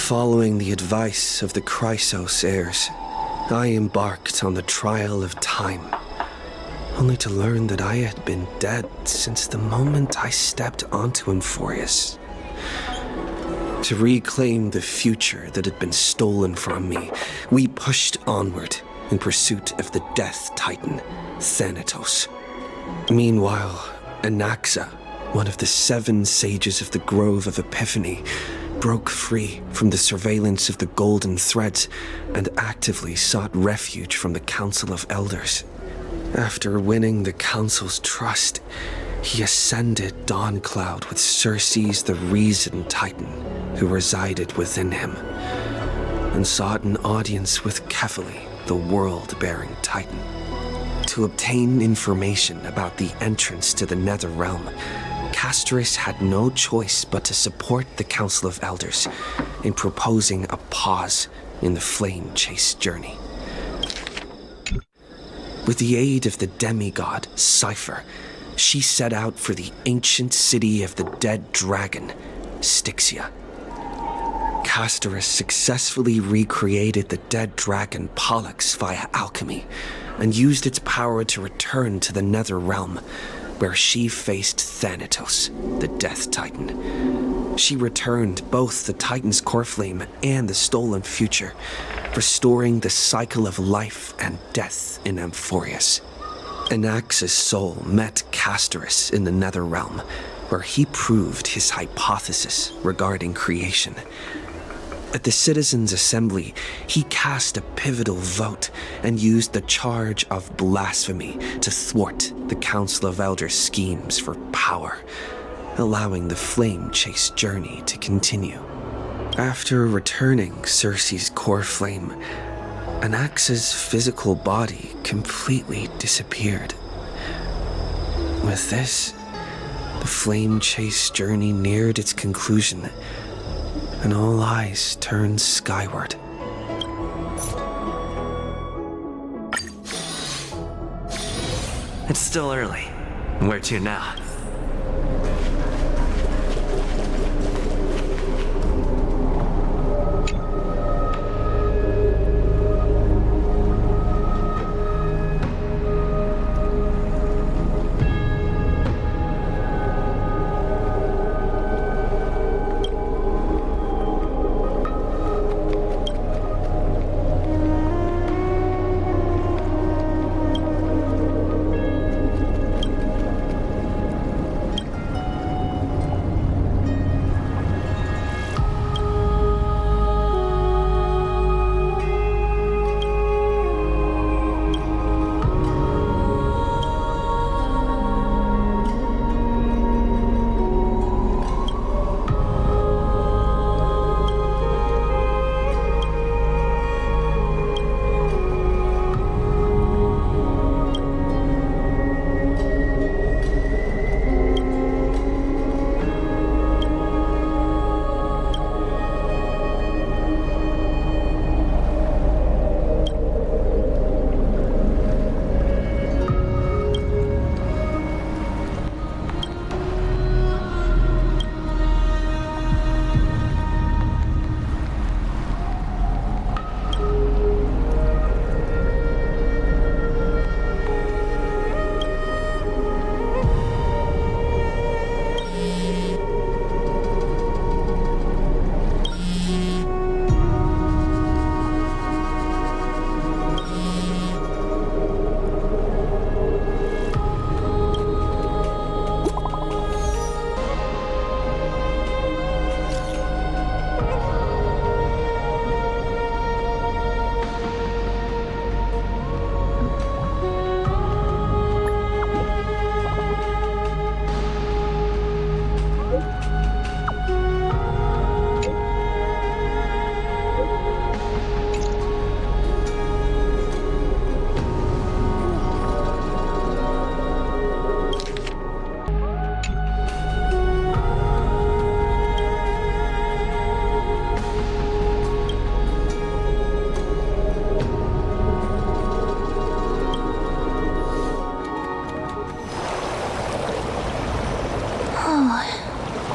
Following the advice of the Chrysos heirs, I embarked on the trial of time, only to learn that I had been dead since the moment I stepped onto Emphorius. To reclaim the future that had been stolen from me, we pushed onward in pursuit of the Death Titan, Thanatos. Meanwhile, Anaxa, one of the 7 sages of the Grove of Epiphany, broke free from the surveillance of the Golden Threads and actively sought refuge from the Council of Elders. After winning the Council's trust, he ascended Dawncloud with Circes the Reason Titan, who resided within him, and sought an audience with Kefali, the World-Bearing Titan. To obtain information about the entrance to the Nether Realm, Castorus had no choice but to support the Council of Elders in proposing a pause in the flame chase journey. With the aid of the demigod, Cypher, she set out for the ancient city of the dead dragon, Styxia. Castorus successfully recreated the dead dragon Pollux via alchemy and used its power to return to the Nether Realm, where she faced Thanatos, the Death Titan. She returned both the Titan's core flame and the stolen future, restoring the cycle of life and death in Emphorius. Anaxa's soul met Castorus in the Nether Realm, where he proved his hypothesis regarding creation. At the Citizens' Assembly, he cast a pivotal vote and used the charge of blasphemy to thwart the Council of Elders' schemes for power, allowing the flame chase journey to continue. After returning Circe's core flame, Anaxa's physical body completely disappeared. With this, the flame chase journey neared its conclusion, and all eyes turned skyward. It's still early. Where to now?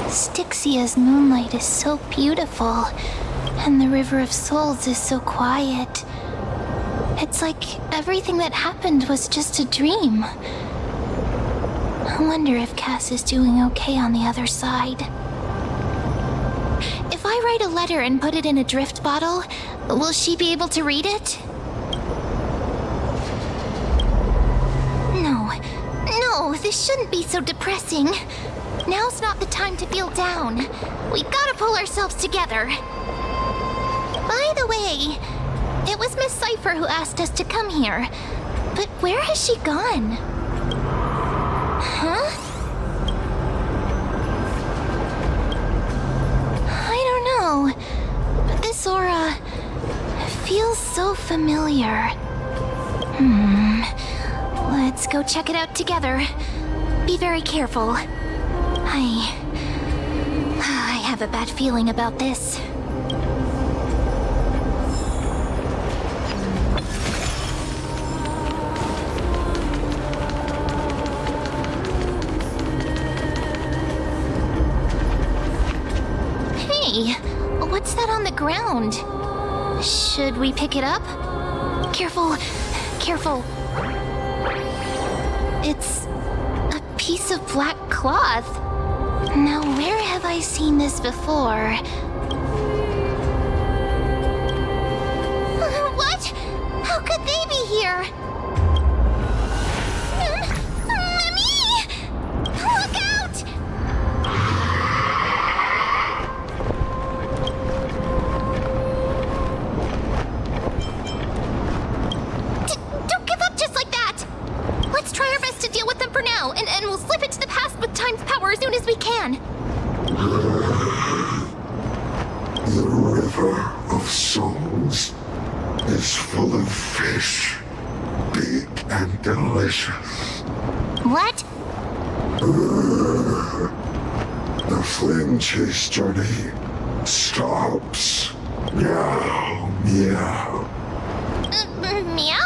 Styxia's moonlight is so beautiful. And the River of Souls is so quiet. It's like everything that happened was just a dream. I wonder if Cass is doing okay on the other side. If I write a letter and put it in a drift bottle, will she be able to read it? No, this shouldn't be so depressing. Now's not the time to feel down. We gotta pull ourselves together. By the way, it was Miss Cypher who asked us to come here. But where has she gone? Huh? I don't know, but this aura feels so familiar. Let's go check it out together. Be very careful. I have a bad feeling about this. Hey, what's that on the ground? Should we pick it up? Careful, careful. It's a piece of black cloth. Now, where have I seen this before? What? How could they be here? Mommy! Look out! Don't give up just like that! Let's try our best to deal with them for now, and we'll slip into the past with time's power as soon as we can. The River of Souls is full of fish, big and delicious. What? The flame chase journey stops. Meow, meow. Meow?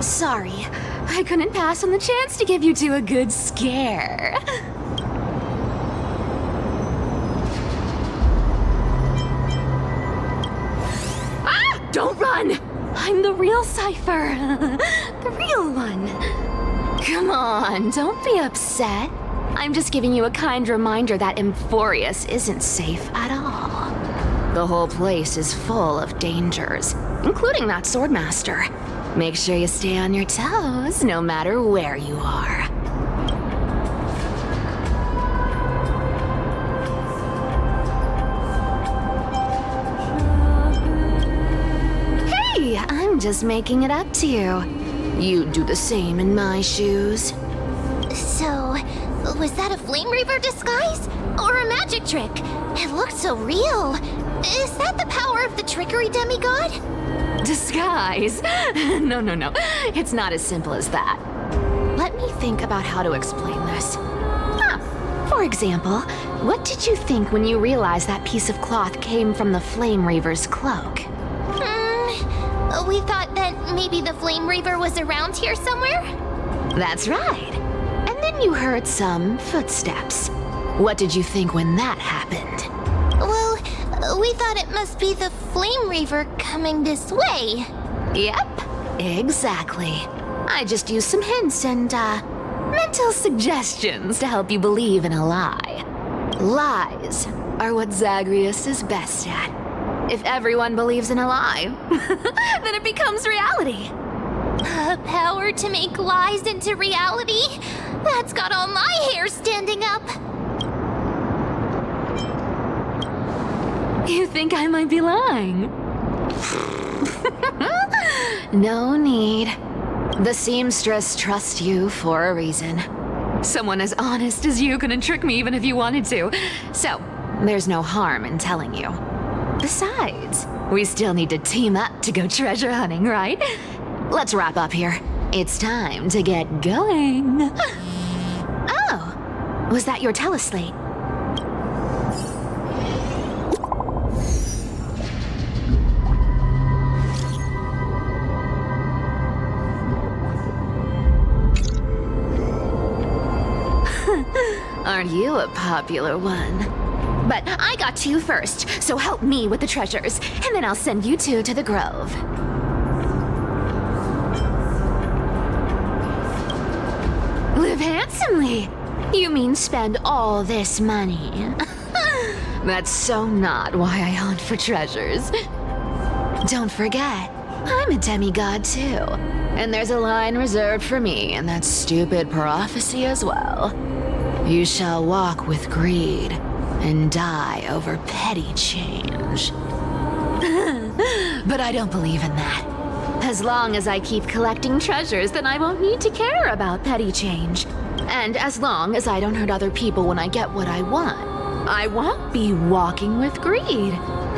Sorry, I couldn't pass on the chance to give you two a good scare. Ah! Don't run! I'm the real Cypher. The real one. Come on, don't be upset. I'm just giving you a kind reminder that Emphorius isn't safe at all. The whole place is full of dangers, including that swordmaster. Make sure you stay on your toes, no matter where you are. Hey, I'm just making it up to you. You'd do the same in my shoes. So, was that a Flame Reaver disguise? Or a magic trick? It looked so real. Is that the power of the trickery demigod? Disguise? No. It's not as simple as that. Let me think about how to explain this. For example, what did you think when you realized that piece of cloth came from the Flame Reaver's cloak? We thought that maybe the Flame Reaver was around here somewhere? That's right. And then you heard some footsteps. What did you think when that happened? Well, we thought it must be the Flame Reaver coming this way. Yep, exactly. I just used some hints and, mental suggestions to help you believe in a lie. Lies are what Zagreus is best at. If everyone believes in a lie, then it becomes reality. Power to make lies into reality? That's got all my hair standing up. You think I might be lying? No need. The seamstress trusts you for a reason. Someone as honest as you couldn't trick me even if you wanted to. So, there's no harm in telling you. Besides, we still need to team up to go treasure hunting, right? Let's wrap up here. It's time to get going. Oh, Was that your teleslate? Aren't you a popular one? But I got to you first, so help me with the treasures, and then I'll send you two to the grove. Live handsomely. You mean spend all this money? That's so not why I hunt for treasures. Don't forget, I'm a demigod too. And there's a line reserved for me in that stupid prophecy as well. You shall walk with greed and die over petty change. But I don't believe in that. As long as I keep collecting treasures, then I won't need to care about petty change. And as long as I don't hurt other people when I get what I want, I won't be walking with greed.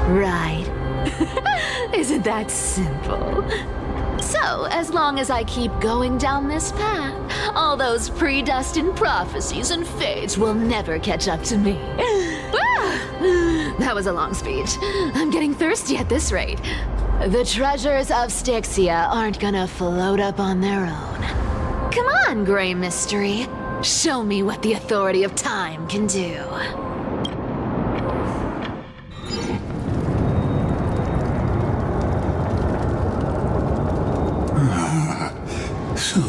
Right? Isn't that simple? So, as long as I keep going down this path, all those predestined prophecies and fates will never catch up to me. That was a long speech. I'm getting thirsty at this rate. The treasures of Styxia aren't gonna float up on their own. Come on, Gray Mystery. Show me what the authority of time can do. So,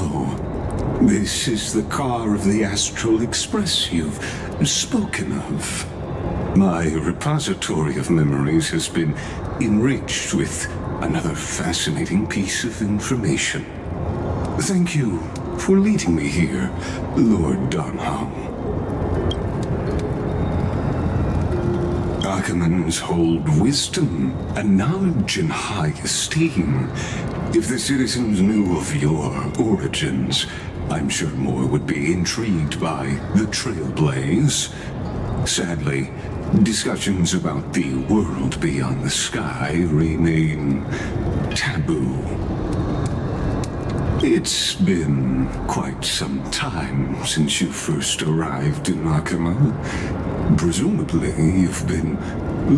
this is the car of the Astral Express you've spoken of. My repository of memories has been enriched with another fascinating piece of information. Thank you for leading me here, Lord Donham. Archimans hold wisdom and knowledge in high esteem. If the citizens knew of your origins, I'm sure more would be intrigued by the Trailblaze. Sadly, discussions about the world beyond the sky remain taboo. It's been quite some time since you first arrived in Akima. Presumably, you've been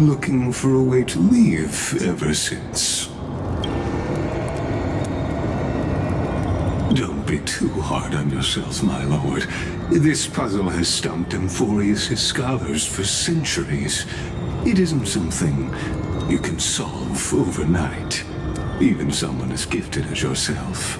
looking for a way to leave ever since. Don't be too hard on yourself, my lord. This puzzle has stumped Emphorius' scholars for centuries. It isn't something you can solve overnight, even someone as gifted as yourself.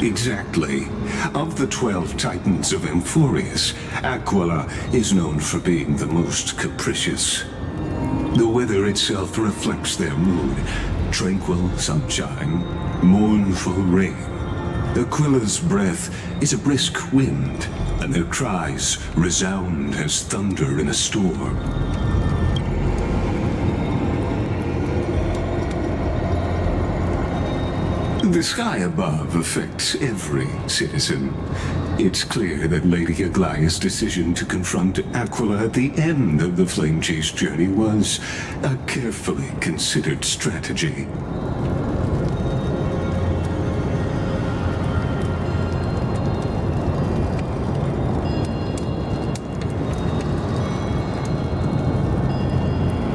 Exactly. Of the 12 titans of Emphorius, Aquila is known for being the most capricious. The weather itself reflects their mood. Tranquil sunshine, mournful rain. Aquila's breath is a brisk wind, and their cries resound as thunder in a storm. The sky above affects every citizen. It's clear that Lady Aglaya's decision to confront Aquila at the end of the Flame Chase journey was a carefully considered strategy.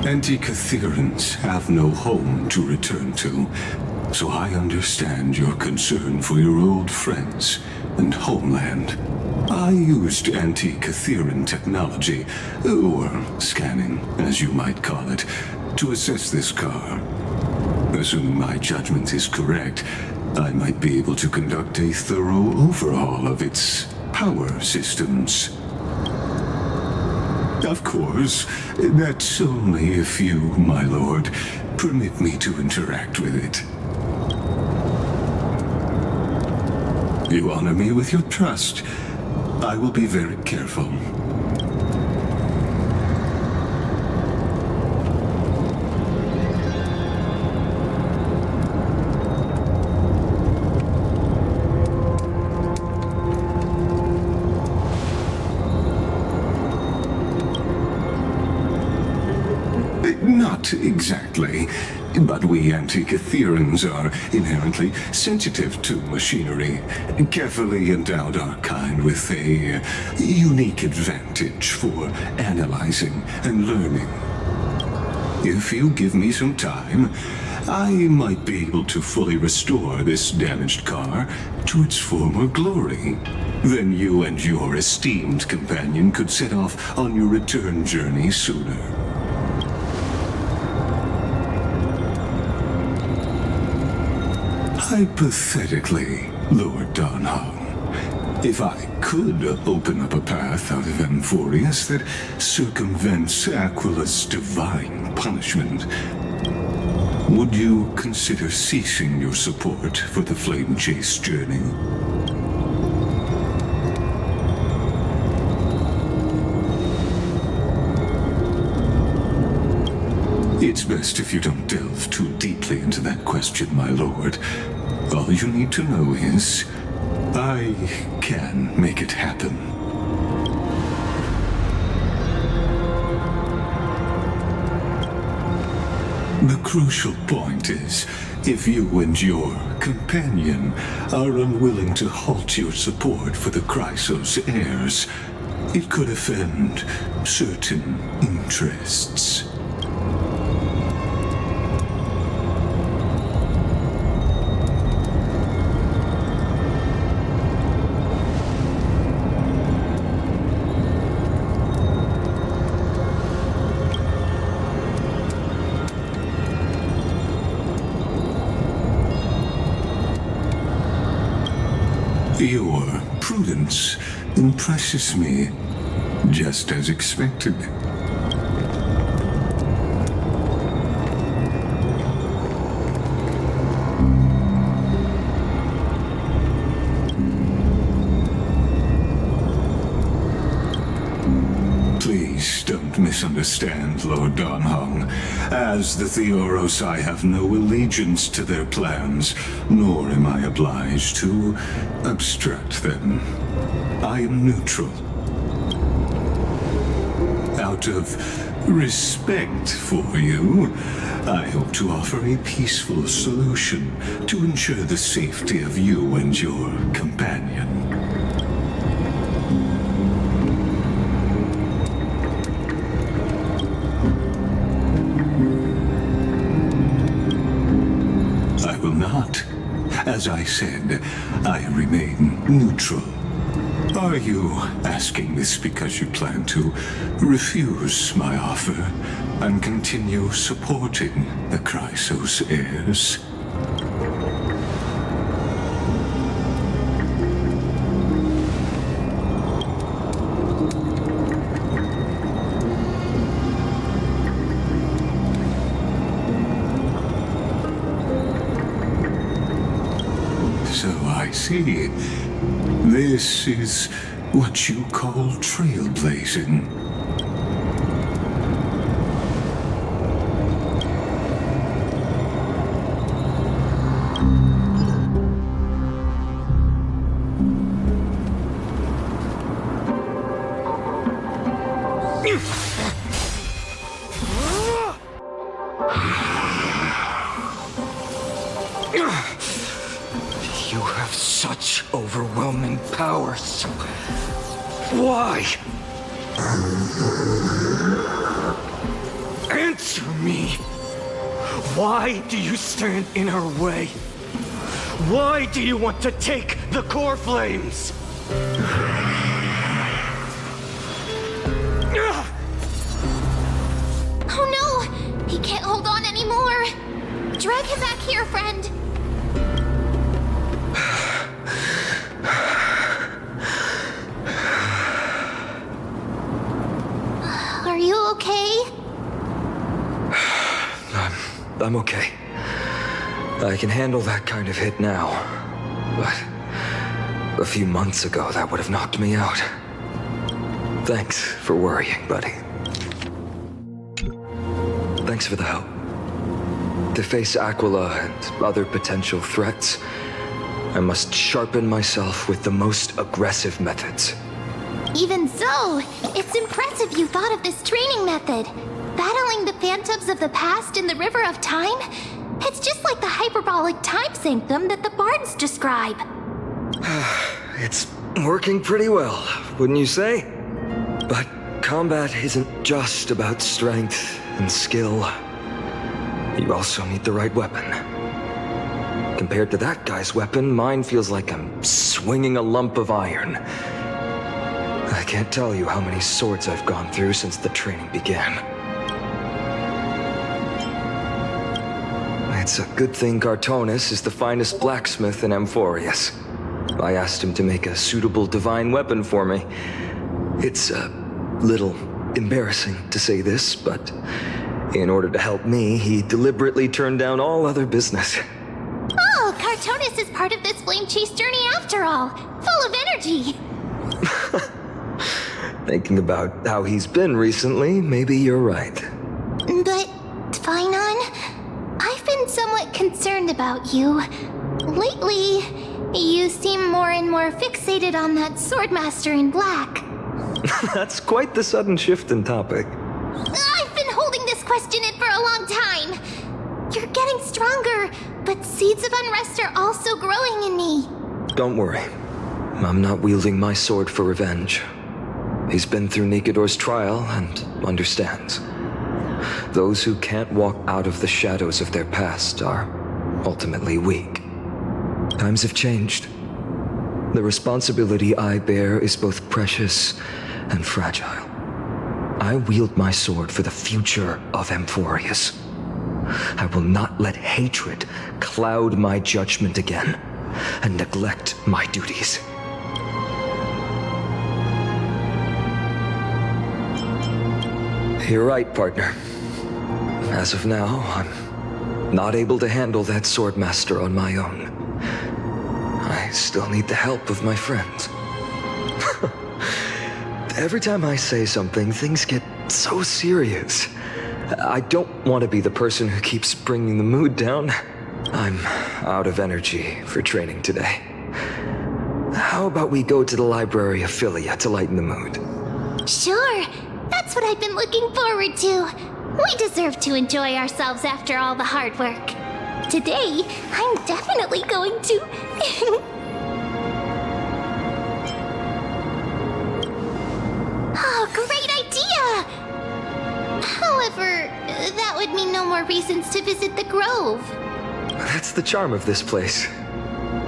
Anti-Catherians have no home to return to, so I understand your concern for your old friends and homeland. I used anti-Catherian technology, or scanning, as you might call it, to assess this car. Assuming my judgment is correct, I might be able to conduct a thorough overhaul of its power systems. Of course, that's only if you, my lord, permit me to interact with it. You honor me with your trust. I will be very careful. Not exactly. But we Antikytherians are inherently sensitive to machinery, carefully endowed our kind with a unique advantage for analyzing and learning. If you give me some time, I might be able to fully restore this damaged car to its former glory. Then you and your esteemed companion could set off on your return journey sooner. Hypothetically, Lord Donhong, if I could open up a path out of Amphorius that circumvents Aquila's divine punishment, would you consider ceasing your support for the Flame Chase journey? It's best if you don't delve too deeply into that question, my lord. All you need to know is, I can make it happen. The crucial point is, if you and your companion are unwilling to halt your support for the Chrysos heirs, it could offend certain interests. Your prudence impresses me, just as expected. Please don't misunderstand, Lord Donhong. As the Theoros, I have no allegiance to their plans, nor am I obliged to obstruct them. I am neutral. Out of respect for you, I hope to offer a peaceful solution to ensure the safety of you and your companion. As I said, I remain neutral. Are you asking this because you plan to refuse my offer and continue supporting the Chrysos heirs? See, this is what you call trailblazing. You have such overwhelming powers. Why? Answer me. Why do you stand in her way? Why do you want to take the core flames? Oh no! He can't hold on anymore! Drag him back here, friend! Are you okay? I'm okay. I can handle that kind of hit now. But a few months ago, that would have knocked me out. Thanks for worrying, buddy. Thanks for the help. To face Aquila and other potential threats, I must sharpen myself with the most aggressive methods. Even so, it's impressive you thought of this training method. Battling the phantoms of the past in the River of Time? It's just like the hyperbolic time sanctum that the bards describe. It's working pretty well, wouldn't you say? But combat isn't just about strength and skill. You also need the right weapon. Compared to that guy's weapon, mine feels like I'm swinging a lump of iron. I can't tell you how many swords I've gone through since the training began. It's a good thing Cartonis is the finest blacksmith in Amphorius. I asked him to make a suitable divine weapon for me. It's a little embarrassing to say this, but in order to help me, he deliberately turned down all other business. Oh, Cartonis is part of this flame chase journey after all. Full of energy. Thinking about how he's been recently, maybe you're right. But, Tvinon, I've been somewhat concerned about you. Lately, you seem more and more fixated on that Swordmaster in black. That's quite the sudden shift in topic. I've been holding this question in for a long time. You're getting stronger, but seeds of unrest are also growing in me. Don't worry. I'm not wielding my sword for revenge. He's been through Nikodor's trial and understands. Those who can't walk out of the shadows of their past are ultimately weak. Times have changed. The responsibility I bear is both precious and fragile. I wield my sword for the future of Amphorius. I will not let hatred cloud my judgment again and neglect my duties. You're right, partner. As of now, I'm not able to handle that Swordmaster on my own. I still need the help of my friends. Every time I say something, things get so serious. I don't want to be the person who keeps bringing the mood down. I'm out of energy for training today. How about we go to the Library of Philia to lighten the mood? Sure, that's what I've been looking forward to. We deserve to enjoy ourselves after all the hard work. Today, I'm definitely going to... Oh, great idea! However, that would mean no more reasons to visit the Grove. That's the charm of this place.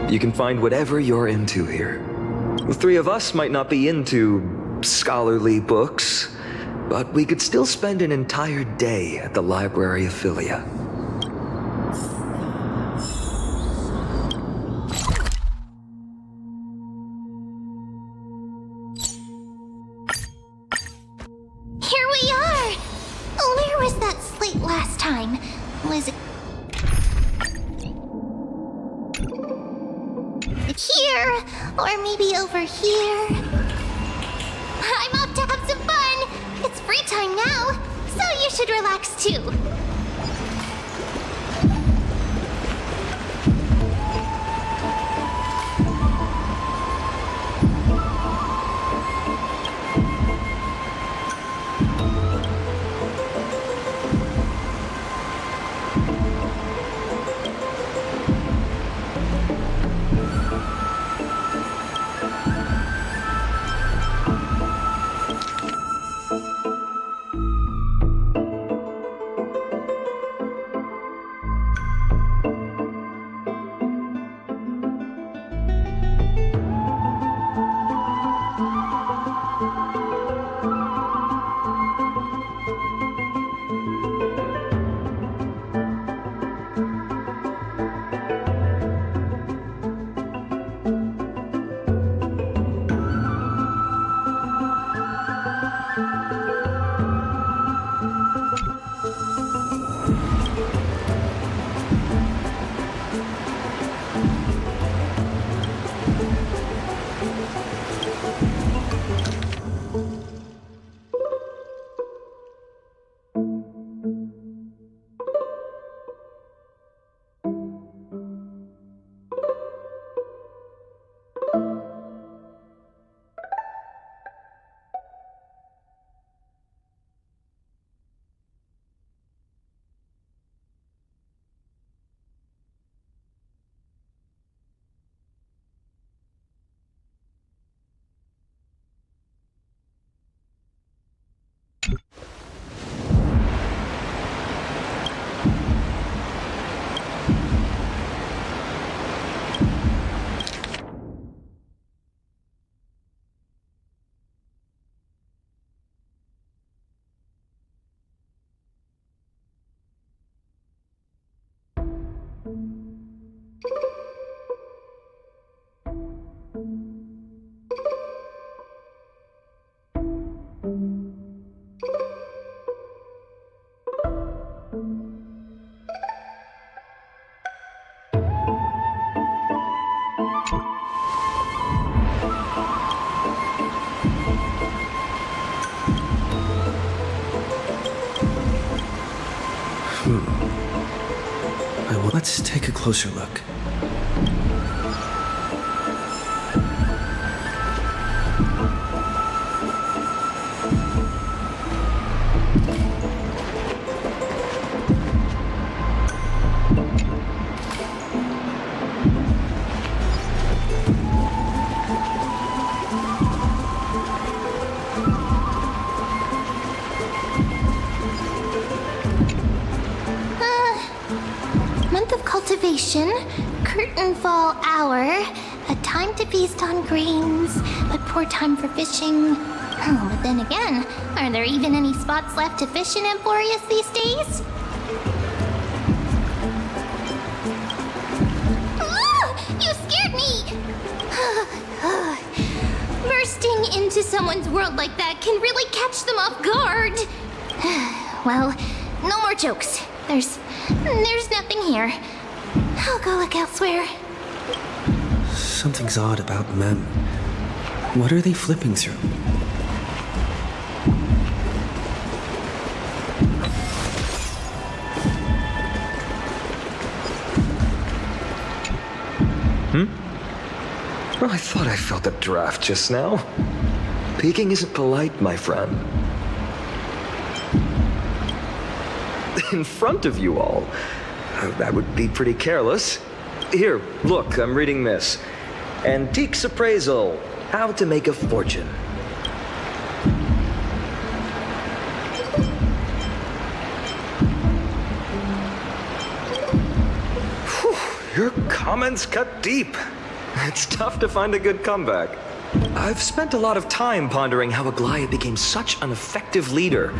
You can find whatever you're into here. The three of us might not be into scholarly books, but we could still spend an entire day at the Library of Philia. Here we are! Where was that slate last time? Was it... here? Or maybe over here? I'm off to have some fun! It's free time now, so you should relax too. Let's take a closer look. Cultivation, curtain fall hour, a time to feast on grains, but poor time for fishing. Oh, but then again, are there even any spots left to fish in Emporius these days? You scared me! Bursting into someone's world like that can really catch them off guard. Well, no more jokes. There's nothing here. I'll go look elsewhere. Something's odd about Mem. What are they flipping through? Well, I thought I felt a draft just now. Peeking isn't polite, my friend. In front of you all. That would be pretty careless. Here, look, I'm reading this. Antiques Appraisal. How to make a fortune. Whew, your comments cut deep. It's tough to find a good comeback. I've spent a lot of time pondering how Aglaia became such an effective leader.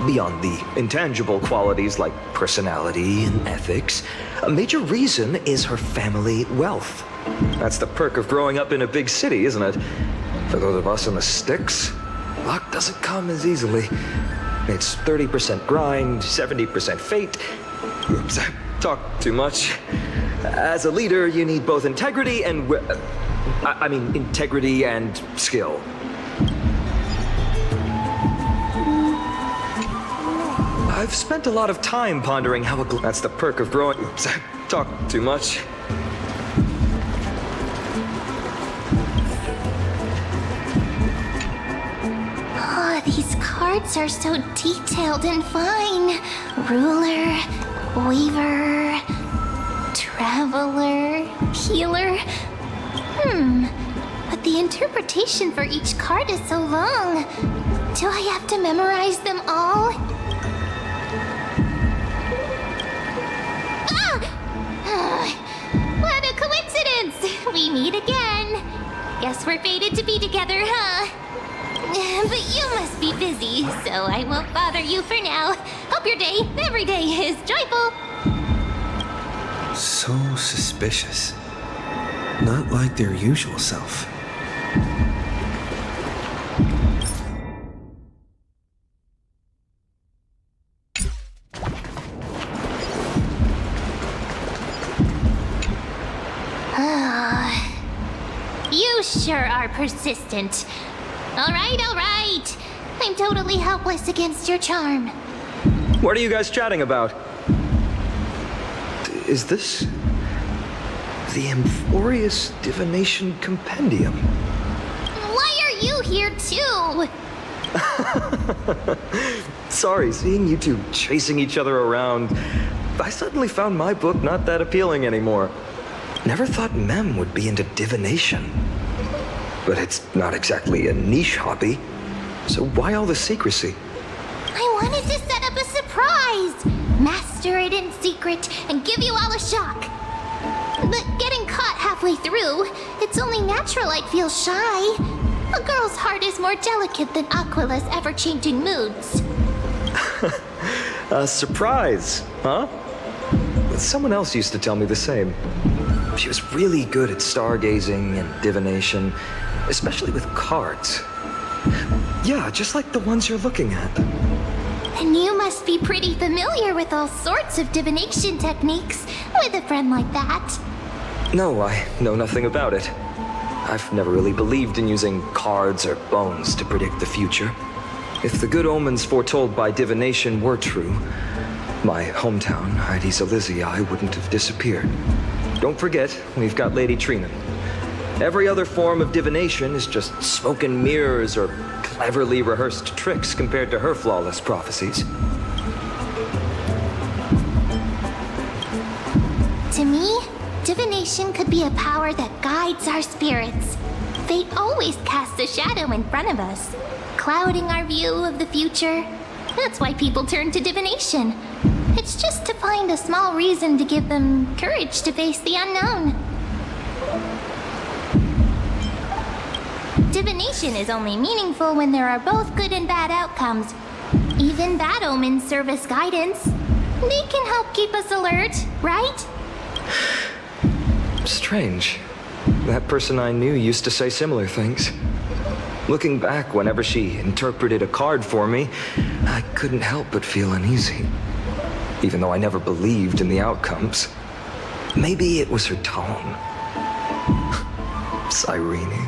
Beyond the intangible qualities like personality and ethics, a major reason is her family wealth. That's the perk of growing up in a big city, isn't it? For those of us in the sticks, luck doesn't come as easily. It's 30% grind, 70% fate. Oops, I talked too much. As a leader, you need both integrity and integrity and skill. I've spent a lot of time pondering how that's the perk of growing. Oops, I talked too much. Oh, these cards are so detailed and fine. Ruler, weaver, traveler, healer. But the interpretation for each card is so long. Do I have to memorize them all? What a coincidence! We meet again. Guess we're fated to be together, huh? But you must be busy, so I won't bother you for now. Hope your day, every day, is joyful. So suspicious. Not like their usual self. You sure are persistent. All right. I'm totally helpless against your charm. What are you guys chatting about? Is this the Emporius Divination Compendium? Why are you here too? Sorry, seeing you two chasing each other around, I suddenly found my book not that appealing anymore. Never thought Mem would be into divination. But it's not exactly a niche hobby, so why all the secrecy? I wanted to set up a surprise! Master it in secret and give you all a shock. But getting caught halfway through, it's only natural I'd feel shy. A girl's heart is more delicate than Aquila's ever-changing moods. A surprise, huh? Someone else used to tell me the same. She was really good at stargazing and divination, especially with cards. Yeah, just like the ones you're looking at. And you must be pretty familiar with all sorts of divination techniques with a friend like that. No, I know nothing about it. I've never really believed in using cards or bones to predict the future. If the good omens foretold by divination were true, my hometown, Heidi's Elysiae, wouldn't have disappeared. Don't forget, we've got Lady Treenan. Every other form of divination is just smoke and mirrors or cleverly rehearsed tricks compared to her flawless prophecies. To me, divination could be a power that guides our spirits. Fate always casts a shadow in front of us, clouding our view of the future. That's why people turn to divination. It's just to find a small reason to give them courage to face the unknown. Divination is only meaningful when there are both good and bad outcomes. Even bad omens serve as guidance. They can help keep us alert, right? Strange. That person I knew used to say similar things. Looking back, whenever she interpreted a card for me, I couldn't help but feel uneasy. Even though I never believed in the outcomes. Maybe it was her tone. Cyrene.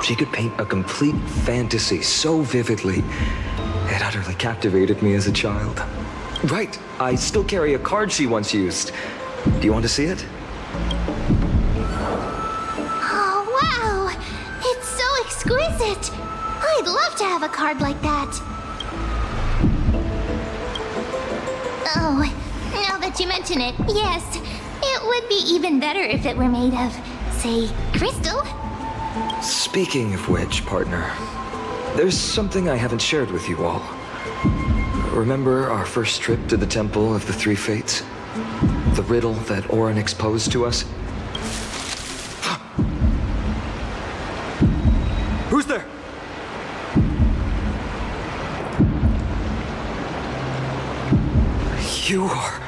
She could paint a complete fantasy so vividly, it utterly captivated me as a child. Right, I still carry a card she once used. Do you want to see it? Oh, wow! It's so exquisite! I'd love to have a card like that. Oh, now that you mention it, yes. It would be even better if it were made of, say, crystal. Speaking of which, partner, there's something I haven't shared with you all. Remember our first trip to the Temple of the Three Fates? The riddle that Orin exposed to us? Who's there? You are...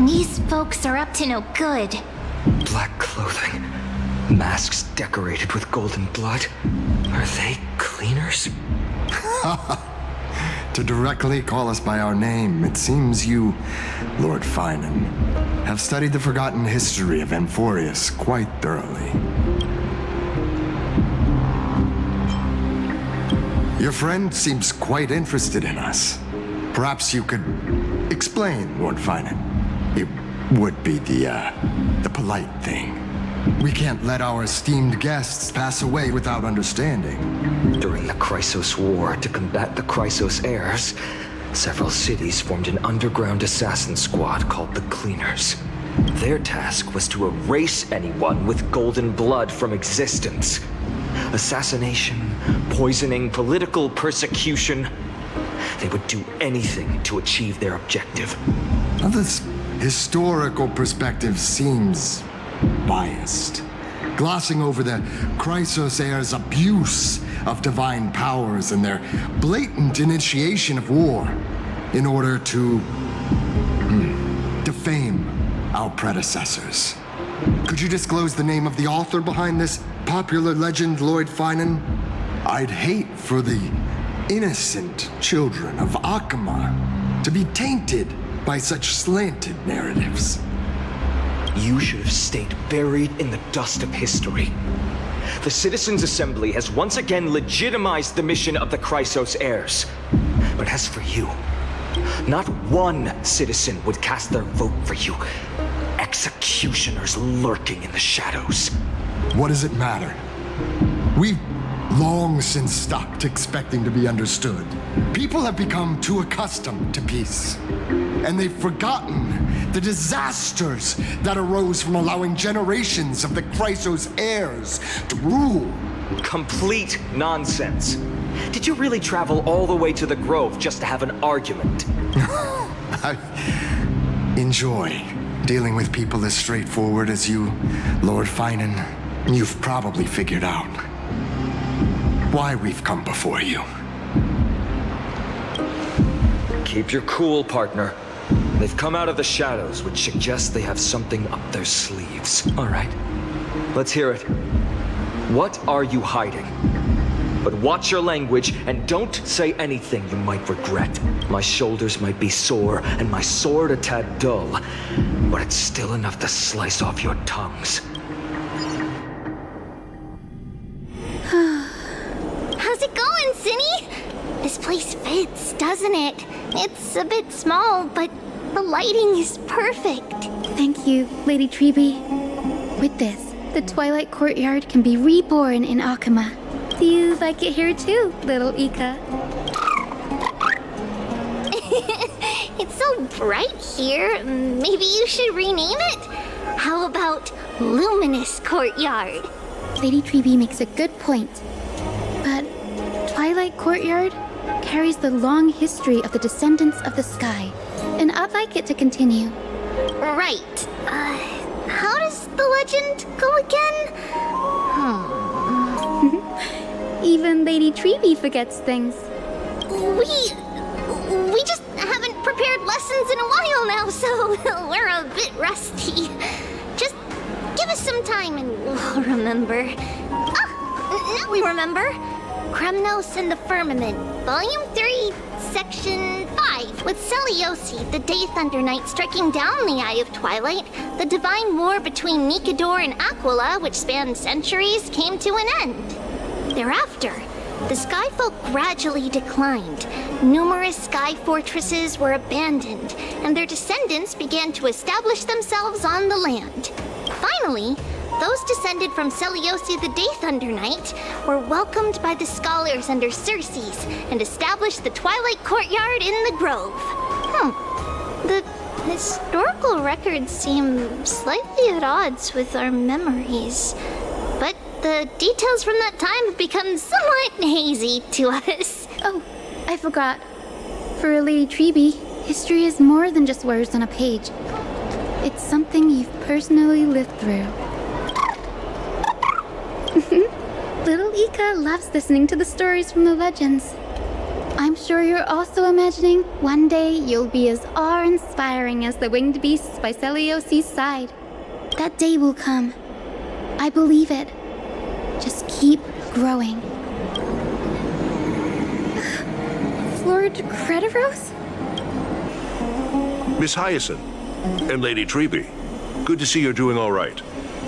These folks are up to no good. Black clothing, masks decorated with golden blood. Are they cleaners? To directly call us by our name, it seems you, Lord Finan, have studied the forgotten history of Amphorius quite thoroughly. Your friend seems quite interested in us. Perhaps you could explain, Lord Finan. It would be the polite thing. We can't let our esteemed guests pass away without understanding. During the Chrysos War, to combat the Chrysos heirs, several cities formed an underground assassin squad called the Cleaners. Their task was to erase anyone with golden blood from existence. Assassination, poisoning, political persecution. They would do anything to achieve their objective. Now, this historical perspective seems biased, glossing over the Chrysos heirs' abuse of divine powers and their blatant initiation of war in order to defame our predecessors. Could you disclose the name of the author behind this popular legend, Lord Finan? I'd hate for the innocent children of Akama to be tainted by such slanted narratives. You should have stayed buried in the dust of history. The Citizens' Assembly has once again legitimized the mission of the Chrysos heirs. But as for you, not one citizen would cast their vote for you. Executioners lurking in the shadows. What does it matter? We've long since stopped expecting to be understood. People have become too accustomed to peace. And they've forgotten the disasters that arose from allowing generations of the Chrysos heirs to rule. Complete nonsense. Did you really travel all the way to the Grove just to have an argument? I enjoy dealing with people as straightforward as you, Lord Finan. You've probably figured out why we've come before you. Keep your cool, partner. They've come out of the shadows, which suggests they have something up their sleeves. All right. Let's hear it. What are you hiding? But watch your language and don't say anything you might regret. My shoulders might be sore and my sword a tad dull, but it's still enough to slice off your tongues. How's it going, Cinny? This place fits, doesn't it? It's a bit small, but the lighting is perfect. Thank you, Lady Treby. With this, the Twilight Courtyard can be reborn in Akama. Do you like it here too, little Ika? It's so bright here. Maybe you should rename it? How about Luminous Courtyard? Lady Treby makes a good point. But Twilight Courtyard carries the long history of the descendants of the sky, and I'd like it to continue. Right. How does the legend go again? Even Lady Treby forgets things. We just haven't prepared lessons in a while now, so we're a bit rusty. Just give us some time and we'll remember. Now we remember. Kremnos and the Firmament, Volume 3, Section 5, with Seliosi, the Day Thunder Knight, striking down the Eye of Twilight. The divine war between Nikador and Aquila, which spanned centuries, came to an end. Thereafter, the Skyfolk gradually declined. Numerous sky fortresses were abandoned, and their descendants began to establish themselves on the land. Finally, those descended from Seliosi the Day Thunder Knight were welcomed by the scholars under Circes and established the Twilight Courtyard in the Grove. The historical records seem slightly at odds with our memories, but the details from that time have become somewhat hazy to us. Oh, I forgot. For a Lady Treby, history is more than just words on a page. It's something you've personally lived through. Little Ika loves listening to the stories from the legends. I'm sure you're also imagining one day you'll be as awe-inspiring as the winged beasts by Celiosi's side. That day will come. I believe it. Just keep growing. Lord Crediros? Miss Hyacinth and Lady Treby, good to see you're doing all right.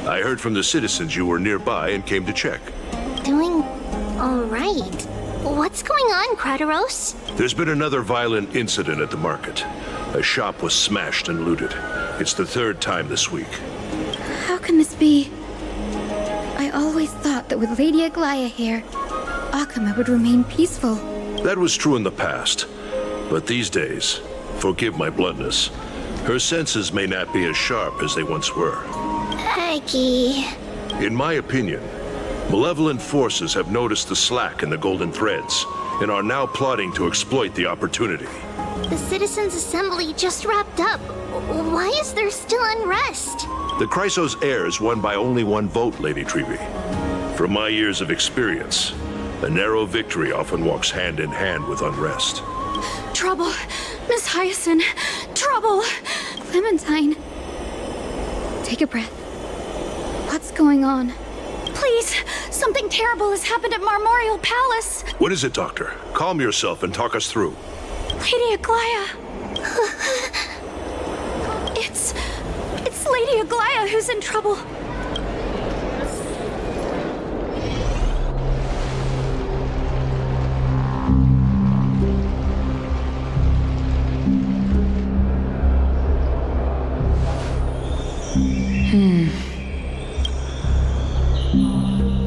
I heard from the citizens you were nearby and came to check. Doing all right. What's going on, Crediros? There's been another violent incident at the market. A shop was smashed and looted. It's the third time this week. How can this be? I always thought that with Lady Aglaya here, Akama would remain peaceful. That was true in the past. But these days, forgive my bluntness, her senses may not be as sharp as they once were. Aggie. In my opinion, malevolent forces have noticed the slack in the golden threads and are now plotting to exploit the opportunity. The Citizens' Assembly just wrapped up. Why is there still unrest? The Chrysos heirs won by only one vote, Lady Treby. From my years of experience, a narrow victory often walks hand in hand with unrest. Trouble! Miss Hyacinth! Trouble! Clementine. Take a breath. What's going on? Please! Something terrible has happened at Marmorial Palace! What is it, Doctor? Calm yourself and talk us through. Lady Aglaya! It's Lady Aglaya who's in trouble.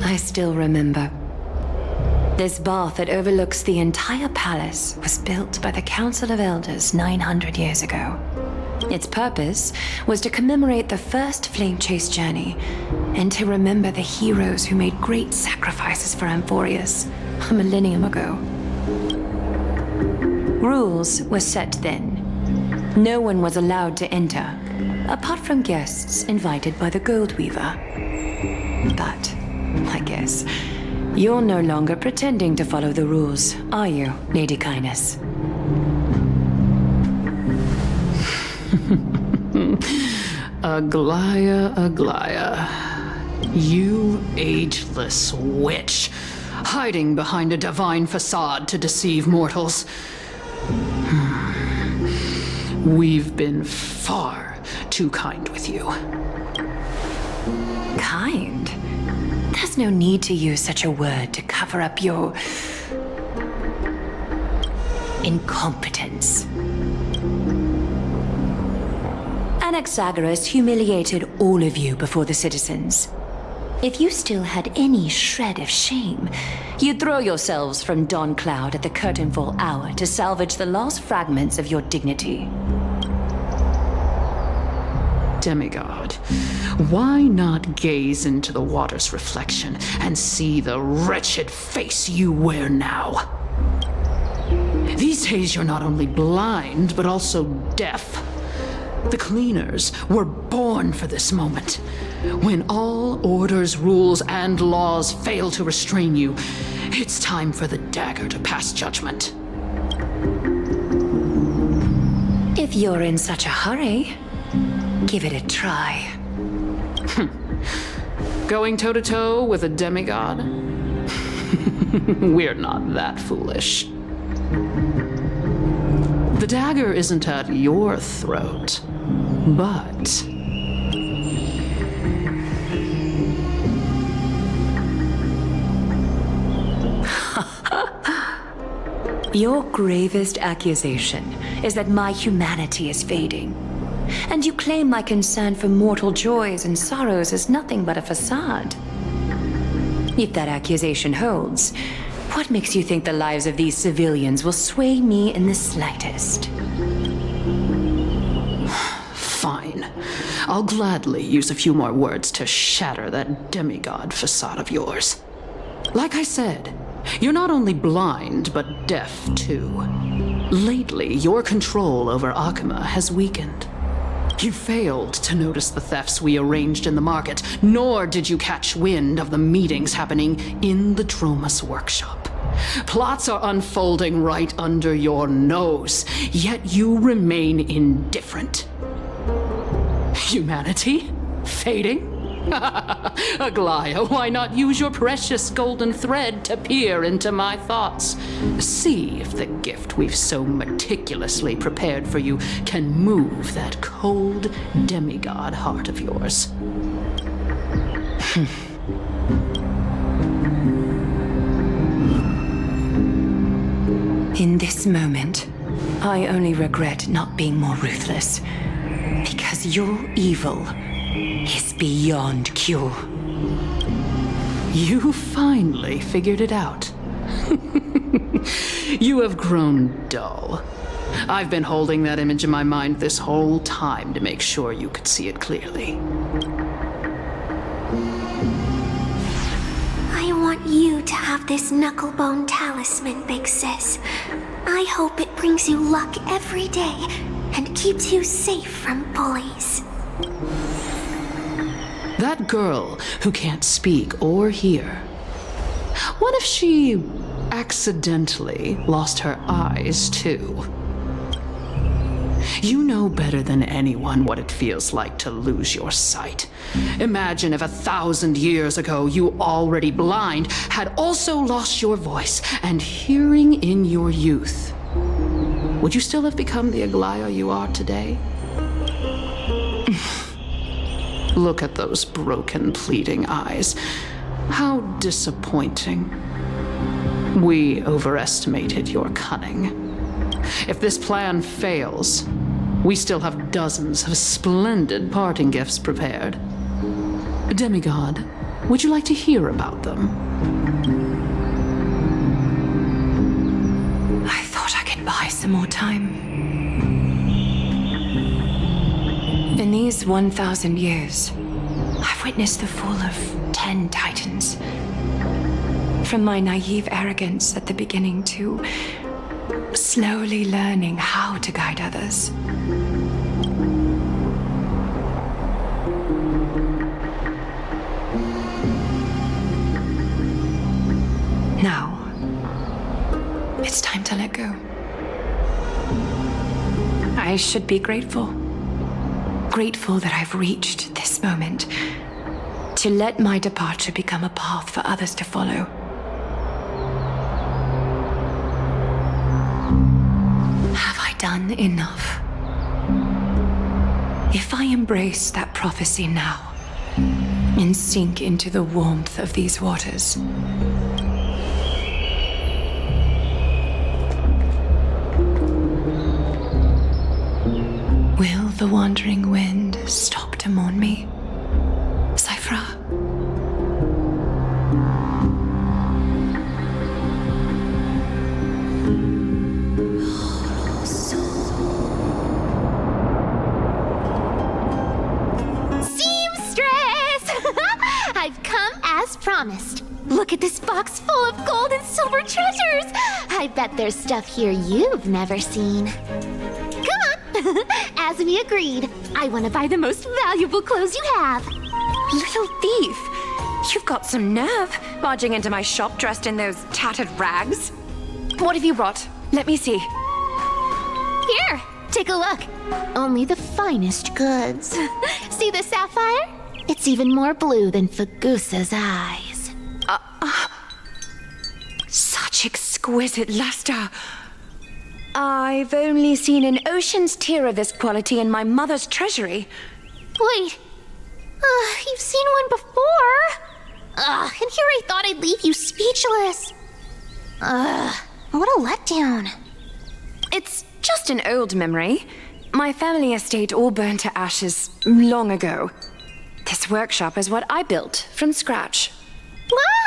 I still remember. This bath that overlooks the entire palace was built by the Council of Elders 900 years ago. Its purpose was to commemorate the first flame chase journey and to remember the heroes who made great sacrifices for Amphorius a millennium ago. Rules were set then. No one was allowed to enter, apart from guests invited by the Gold Weaver. But, I guess, you're no longer pretending to follow the rules, are you, Lady Kindness? Aglaya. You ageless witch, hiding behind a divine facade to deceive mortals. We've been far too kind with you. Kind? There's no need to use such a word to cover up your incompetence. Anaxagoras humiliated all of you before the citizens. If you still had any shred of shame, you'd throw yourselves from dawn cloud at the curtainfall hour to salvage the last fragments of your dignity. Demigod, why not gaze into the water's reflection and see the wretched face you wear now? These days you're not only blind, but also deaf. The cleaners were born for this moment. When all orders, rules, and laws fail to restrain you, it's time for the dagger to pass judgment. If you're in such a hurry, give it a try. Going toe-to-toe with a demigod? We're not that foolish. The dagger isn't at your throat, but... Your gravest accusation is that my humanity is fading. And you claim my concern for mortal joys and sorrows is nothing but a facade. If that accusation holds, what makes you think the lives of these civilians will sway me in the slightest? Fine. I'll gladly use a few more words to shatter that demigod facade of yours. Like I said, you're not only blind, but deaf too. Lately, your control over Akuma has weakened. You failed to notice the thefts we arranged in the market, nor did you catch wind of the meetings happening in the Tromas workshop. Plots are unfolding right under your nose, yet you remain indifferent. Humanity? Fading? Aglaya, why not use your precious golden thread to peer into my thoughts? See if the gift we've so meticulously prepared for you can move that cold demigod heart of yours. In this moment, I only regret not being more ruthless, because your evil is beyond cure. You finally figured it out. You have grown dull. I've been holding that image in my mind this whole time to make sure you could see it clearly. I want you to have this knucklebone talisman, Big Sis. I hope it brings you luck every day and keeps you safe from bullies. That girl who can't speak or hear. What if she accidentally lost her eyes too? You know better than anyone what it feels like to lose your sight. Imagine if 1,000 years ago you, already blind, had also lost your voice and hearing in your youth. Would you still have become the Aglaya you are today? Look at those broken, pleading eyes. How disappointing. We overestimated your cunning. If this plan fails, we still have dozens of splendid parting gifts prepared. Demigod, would you like to hear about them? I thought I could buy some more time. In these 1,000 years, I've witnessed the fall of 10 titans. From my naive arrogance at the beginning to slowly learning how to guide others. Now, it's time to let go. I should be grateful. grateful that I've reached this moment, to let my departure become a path for others to follow. Have I done enough? If I embrace that prophecy now and sink into the warmth of these waters, will the wandering wind stop to mourn me, Cyphra? I've come as promised. Look at this box full of gold and silver treasures. I bet there's stuff here you've never seen. Come on. As we agreed, I want to buy the most valuable clothes you have. Little thief! You've got some nerve, barging into my shop dressed in those tattered rags. What have you brought? Let me see. Here, take a look. Only the finest goods. See the sapphire? It's even more blue than Fagusa's eyes. Such exquisite luster. I've only seen an ocean's tear of this quality in my mother's treasury. Wait. You've seen one before. And here I thought I'd leave you speechless. What a letdown. It's just an old memory. My family estate all burned to ashes long ago. This workshop is what I built from scratch.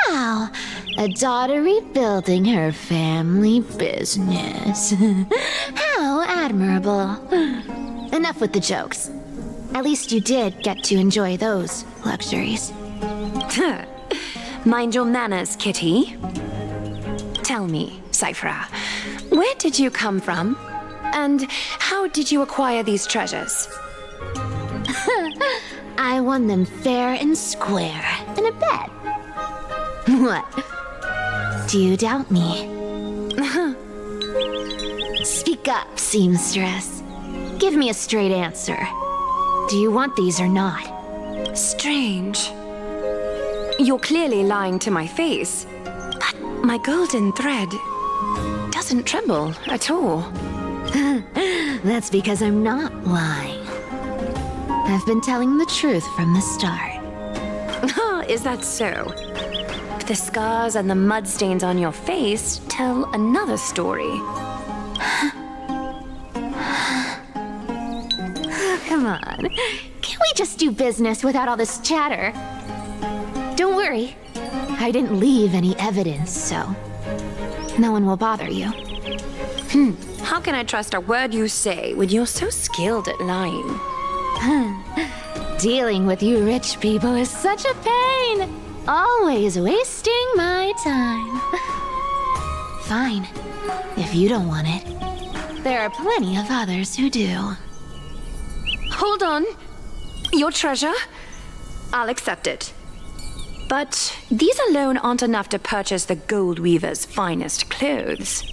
Wow! A daughter rebuilding her family business. How admirable. Enough with the jokes. At least you did get to enjoy those luxuries. Mind your manners, kitty. Tell me, Cyphra, where did you come from? And how did you acquire these treasures? I won them fair and square in a bet. What? Do you doubt me? Speak up, seamstress. Give me a straight answer. Do you want these or not? Strange. You're clearly lying to my face, but my golden thread doesn't tremble at all. That's because I'm not lying. I've been telling the truth from the start. Is that so? The scars and the mud stains on your face tell another story. Come on. Can't we just do business without all this chatter? Don't worry. I didn't leave any evidence, so no one will bother you. How can I trust a word you say when you're so skilled at lying? Dealing with you rich people is such a pain. Always wasting my time. Fine. If you don't want it, there are plenty of others who do. Hold on. Your treasure? I'll accept it. But these alone aren't enough to purchase the gold weaver's finest clothes.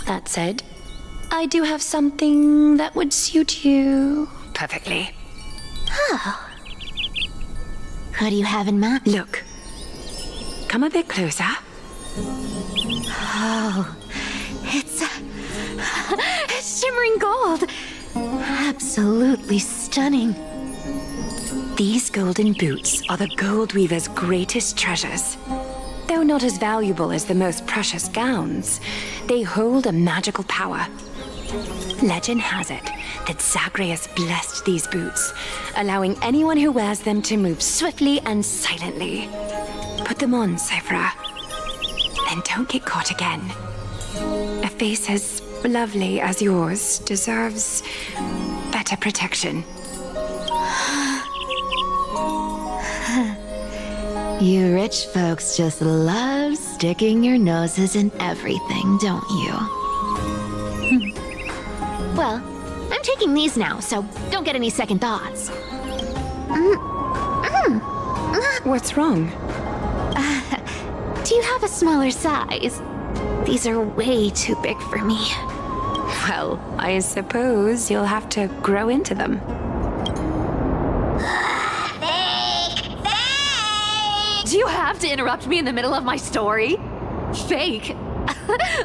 That said, I do have something that would suit you perfectly. Oh. What do you have in mind? Look. Come a bit closer. Oh, it's shimmering gold. Absolutely stunning. These golden boots are the gold weaver's greatest treasures. Though not as valuable as the most precious gowns, they hold a magical power. Legend has it that Zagreus blessed these boots, allowing anyone who wears them to move swiftly and silently. Put them on, Cyphra. Then don't get caught again. A face as lovely as yours deserves better protection. You rich folks just love sticking your noses in everything, don't you? Well, I'm taking these now, so don't get any second thoughts. What's wrong? Do you have a smaller size? These are way too big for me. Well, I suppose you'll have to grow into them. Do you have to interrupt me in the middle of my story? Fake?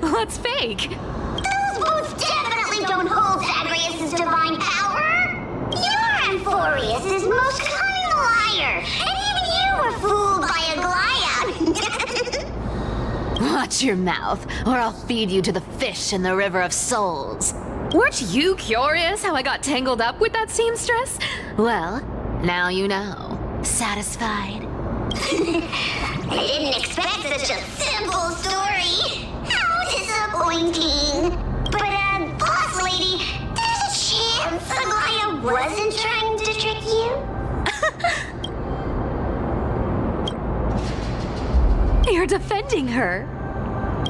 What's fake? Those boots definitely don't hold Zagreus' divine power. You're Amphorius' most cunning liar, and even you were fooled by a Glyad. Watch your mouth, or I'll feed you to the fish in the River of Souls. Weren't you curious how I got tangled up with that seamstress? Well, now you know. Satisfied? I didn't expect such a simple story. How disappointing. But, boss lady, there's a chance Aglaia wasn't trying to trick you? You're defending her.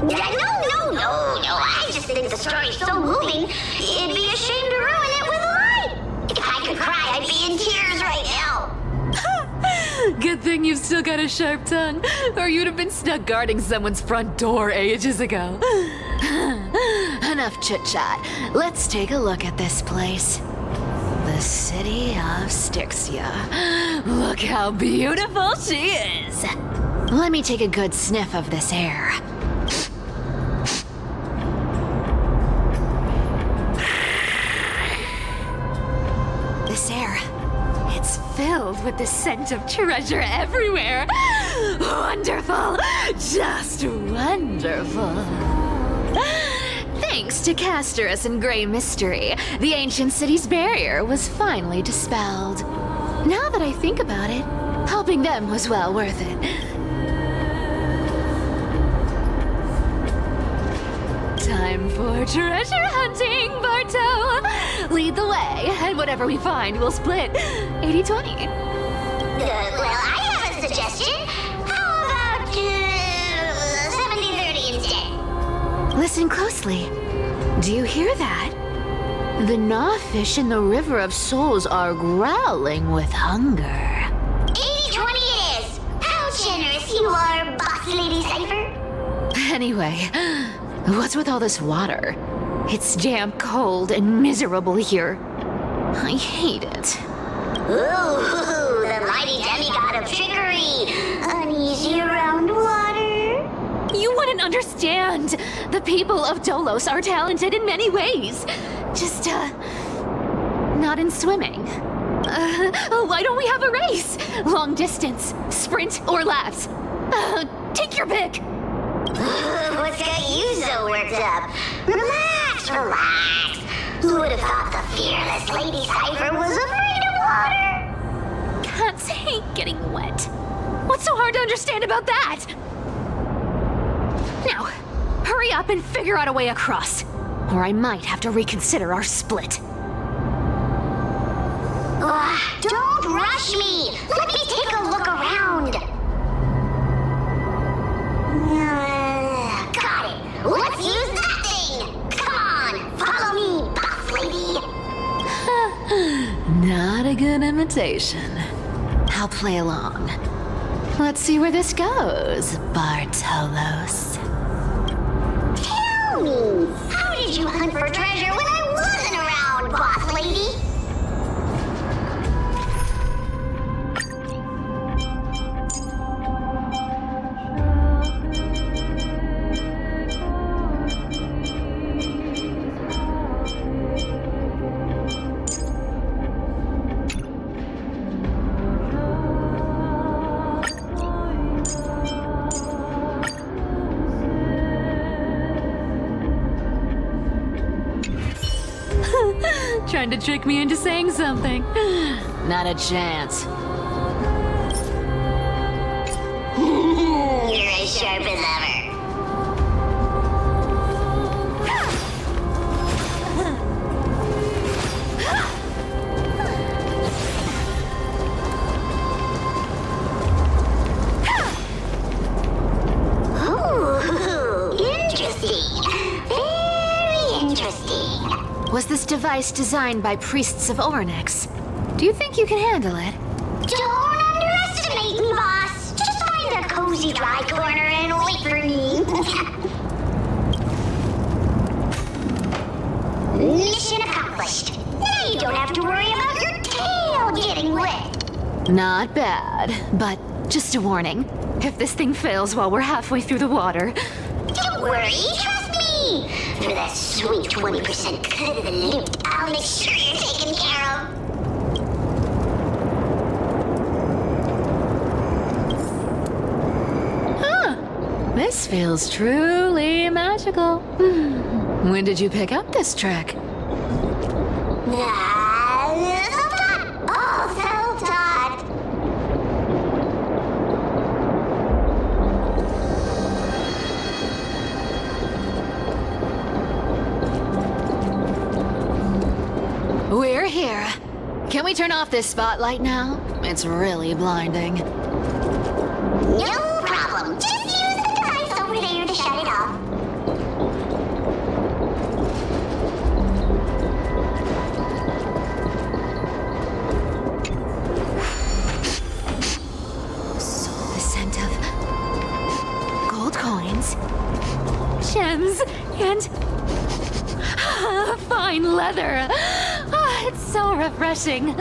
No. I just think the story's so moving, it'd be a shame to ruin it with a lie. If I could cry, I'd be in tears right now. Good thing you've still got a sharp tongue, or you'd have been stuck guarding someone's front door ages ago. Enough chit-chat. Let's take a look at this place. The city of Styxia. Look how beautiful she is. Let me take a good sniff of this air. This air, it's filled with the scent of treasure everywhere. Wonderful, just wonderful. Thanks to Castorus and Grey Mystery, the ancient city's barrier was finally dispelled. Now that I think about it, helping them was well worth it. Time for treasure hunting, Barto! Lead the way, and whatever we find, we'll split 80-20. Well, I have a suggestion. How about 70-30 instead? Listen closely. Do you hear that? The gnawfish in the River of Souls are growling with hunger. 80-20 it is! How generous you are, Boss Lady Cypher. Anyway, what's with all this water? It's damp, cold, and miserable here. I hate it. Ooh, the mighty demigod of trickery. Uneasy around water. You wouldn't understand. The people of Dolos are talented in many ways. Just, not in swimming. Why don't we have a race? Long distance, sprint, or laps? Take your pick. What's got you so worked up? Relax. Who would have thought the fearless Lady Cypher was afraid of water? Cats hate getting wet. What's so hard to understand about that? Now, hurry up and figure out a way across, or I might have to reconsider our split. Don't rush me. Let me take a look around. Got it. Let's use that thing. Come on, follow me, boss lady. Not a good imitation. I'll play along. Let's see where this goes, Bartolos. Tell me, how did you hunt for treasure when I wasn't around, boss lady? Trying to trick me into saying something. Not a chance. You're as sharp as ever. Ooh, interesting. Very interesting. Was this device designed by priests of Ornyx? Do you think you can handle it? Don't underestimate me, boss. Just find a cozy dry corner and wait for me. Mission accomplished. Now you don't have to worry about your tail getting wet. Not bad, but Just a warning. If this thing fails while we're halfway through the water... Don't worry, trust me! For that sweet 20% cut of the loot, I'll make sure you're taken care of. This feels truly magical. When did you pick up this trick? Self-taught. We're here. Can we turn off this spotlight now? It's really blinding. No problem. Just use the device over there to shut it off. The scent of gold coins, gems, and fine leather. It's so refreshing.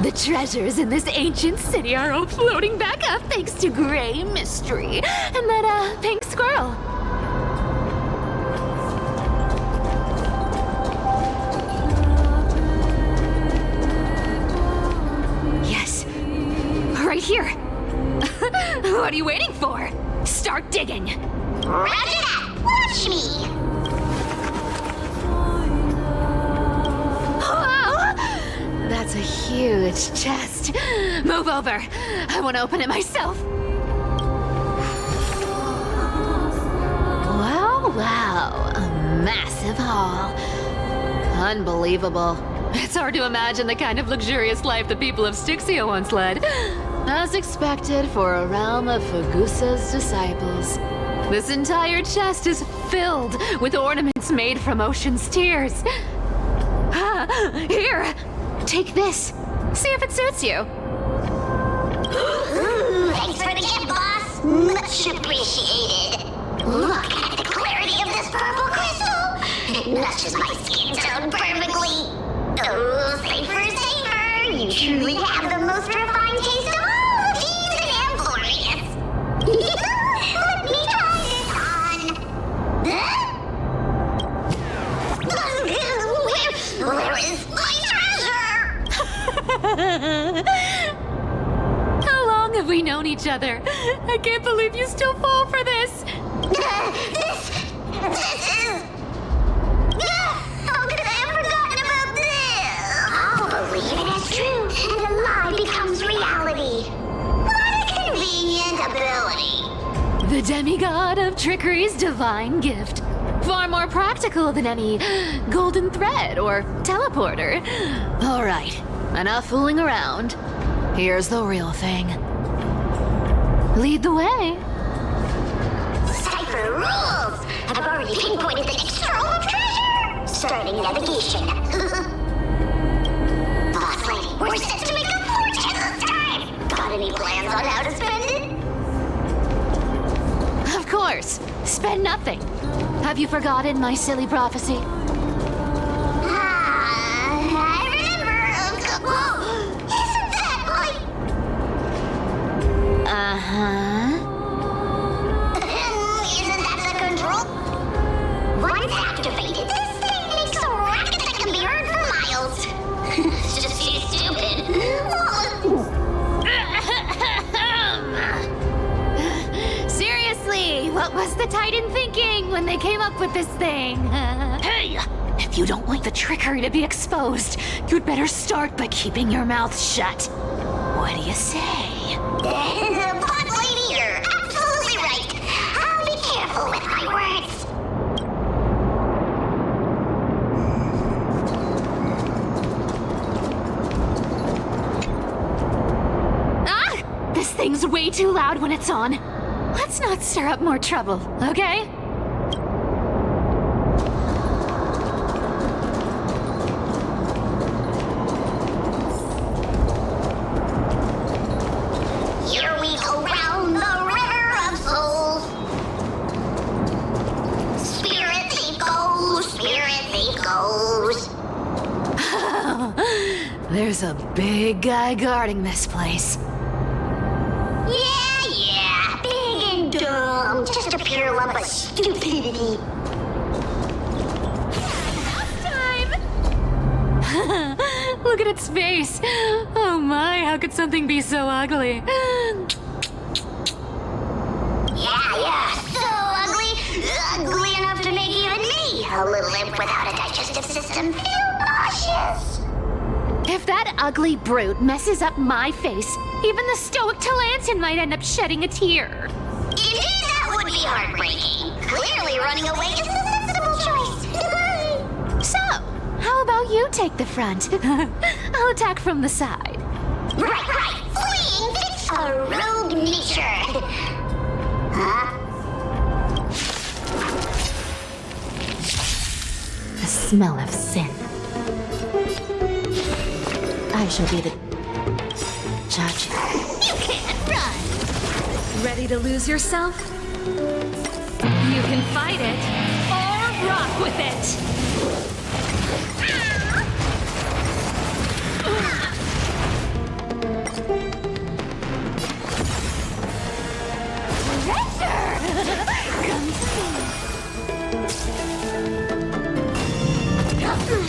The treasures in this ancient city are all floating back up thanks to Gray Mystery and that pink squirrel. Yes, right here. What are you waiting for? Start digging. Roger that. Watch me. Wow! That's a huge chest. Move over. I want to open it myself. Wow. A massive haul. Unbelievable. It's hard to imagine the kind of luxurious life the people of Styxia once led. As expected for a realm of Fagusa's disciples. This entire chest is filled with ornaments made from ocean's tears. Here, take this. See if it suits you. Thanks for the gift, boss. Much appreciated. Look at the clarity of this purple crystal. It matches my skin tone perfectly. Oh, safer. You truly have the most refined taste of all of these and am glorious. Let me try this on. Where is my treasure? How long have we known each other? I can't believe you still fall for this. This is... How could I have forgotten about this? I'll believe it as true, and a lie becomes reality. What a convenient ability. The demigod of trickery's divine gift. Far more practical than any golden thread or teleporter. All right, enough fooling around. Here's the real thing. Lead the way. Cipher rules! I've already pinpointed the next scroll of treasure! Starting navigation. Boss lady, we're set to make a fortune this time! Got any plans on how to spend it? Of course, spend nothing. Have you forgotten my silly prophecy? I remember. Whoa! Isn't that like... Uh-huh. Isn't that the control? Once activated, this thing makes a racket that can be heard for miles. It's just too stupid. Seriously, what was the Titan thinking when they came up with this thing? Hey, if you don't want the trickery to be exposed, you'd better start by keeping your mouth shut. What do you say? Boss lady, you're absolutely right. I'll be careful with my words. This thing's way too loud when it's on. Let's not stir up more trouble, okay? Here we go round the river of souls. Spirit thief goes, spirit thief goes. There's a big guy guarding this place. just a pure lump of stupidity. Look at its face. Oh my, how could something be so ugly? Yeah, so ugly. Ugly enough to make even me, a little imp without a digestive system, feel nauseous. If that ugly brute messes up my face, even the stoic Talantin might end up shedding a tear. Indeed, that would be heartbreaking. Clearly running away is the sensible choice. So, how about you take the front? I'll attack from the side. Right. Fleeing fits a rogue nature. Huh? The smell of sin. I shall be the judge. You can't run. Ready to lose yourself? You can fight it or rock with it. Come to me.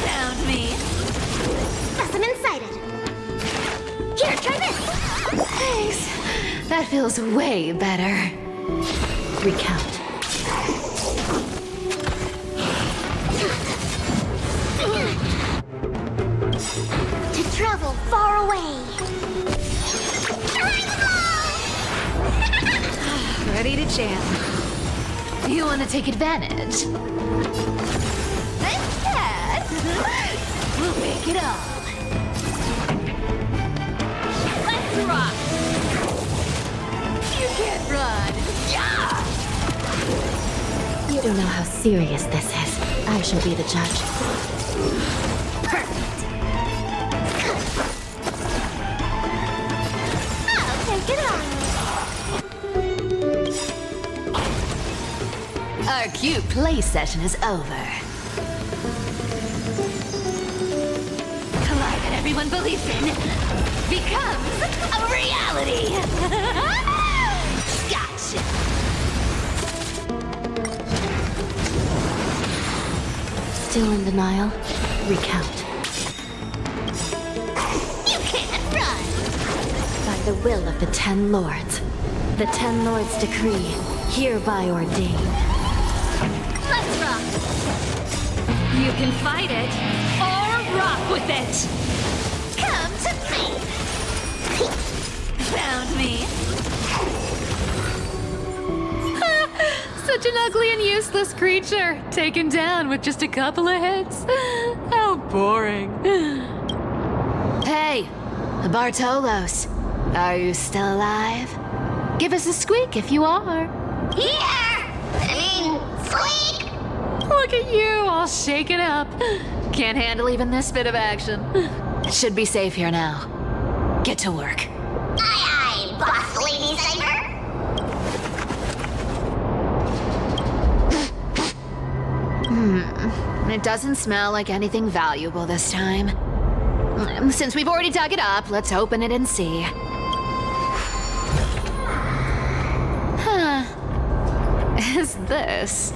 Found me. Specimen sighted. Here, try this. Thanks. That feels way better. Recount. To travel far away. Ready to jam. You want to take advantage? Instead, we'll make it all. Let's rock! You can't run! Yeah! You don't know how serious this is. I shall be the judge. Perfect. I'll take it on. Our cute play session is over. Collide that everyone believes in becomes a reality! Gotcha! Still in denial? Recount. You can't run. By the will of the Ten Lords. The Ten Lords' decree, hereby ordained. Let's rock! You can fight it, or rock with it! Come to me. Found me! Such an ugly and useless creature, taken down with just a couple of hits. How boring. Hey, Bartolos, are you still alive? Give us a squeak if you are. Squeak! Look at you, all shaken up. Can't handle even this bit of action. Should be safe here now. Get to work. Aye, boss lady Cypher. It doesn't smell like anything valuable this time. Since we've already dug it up, let's open it and see. Huh. Is this?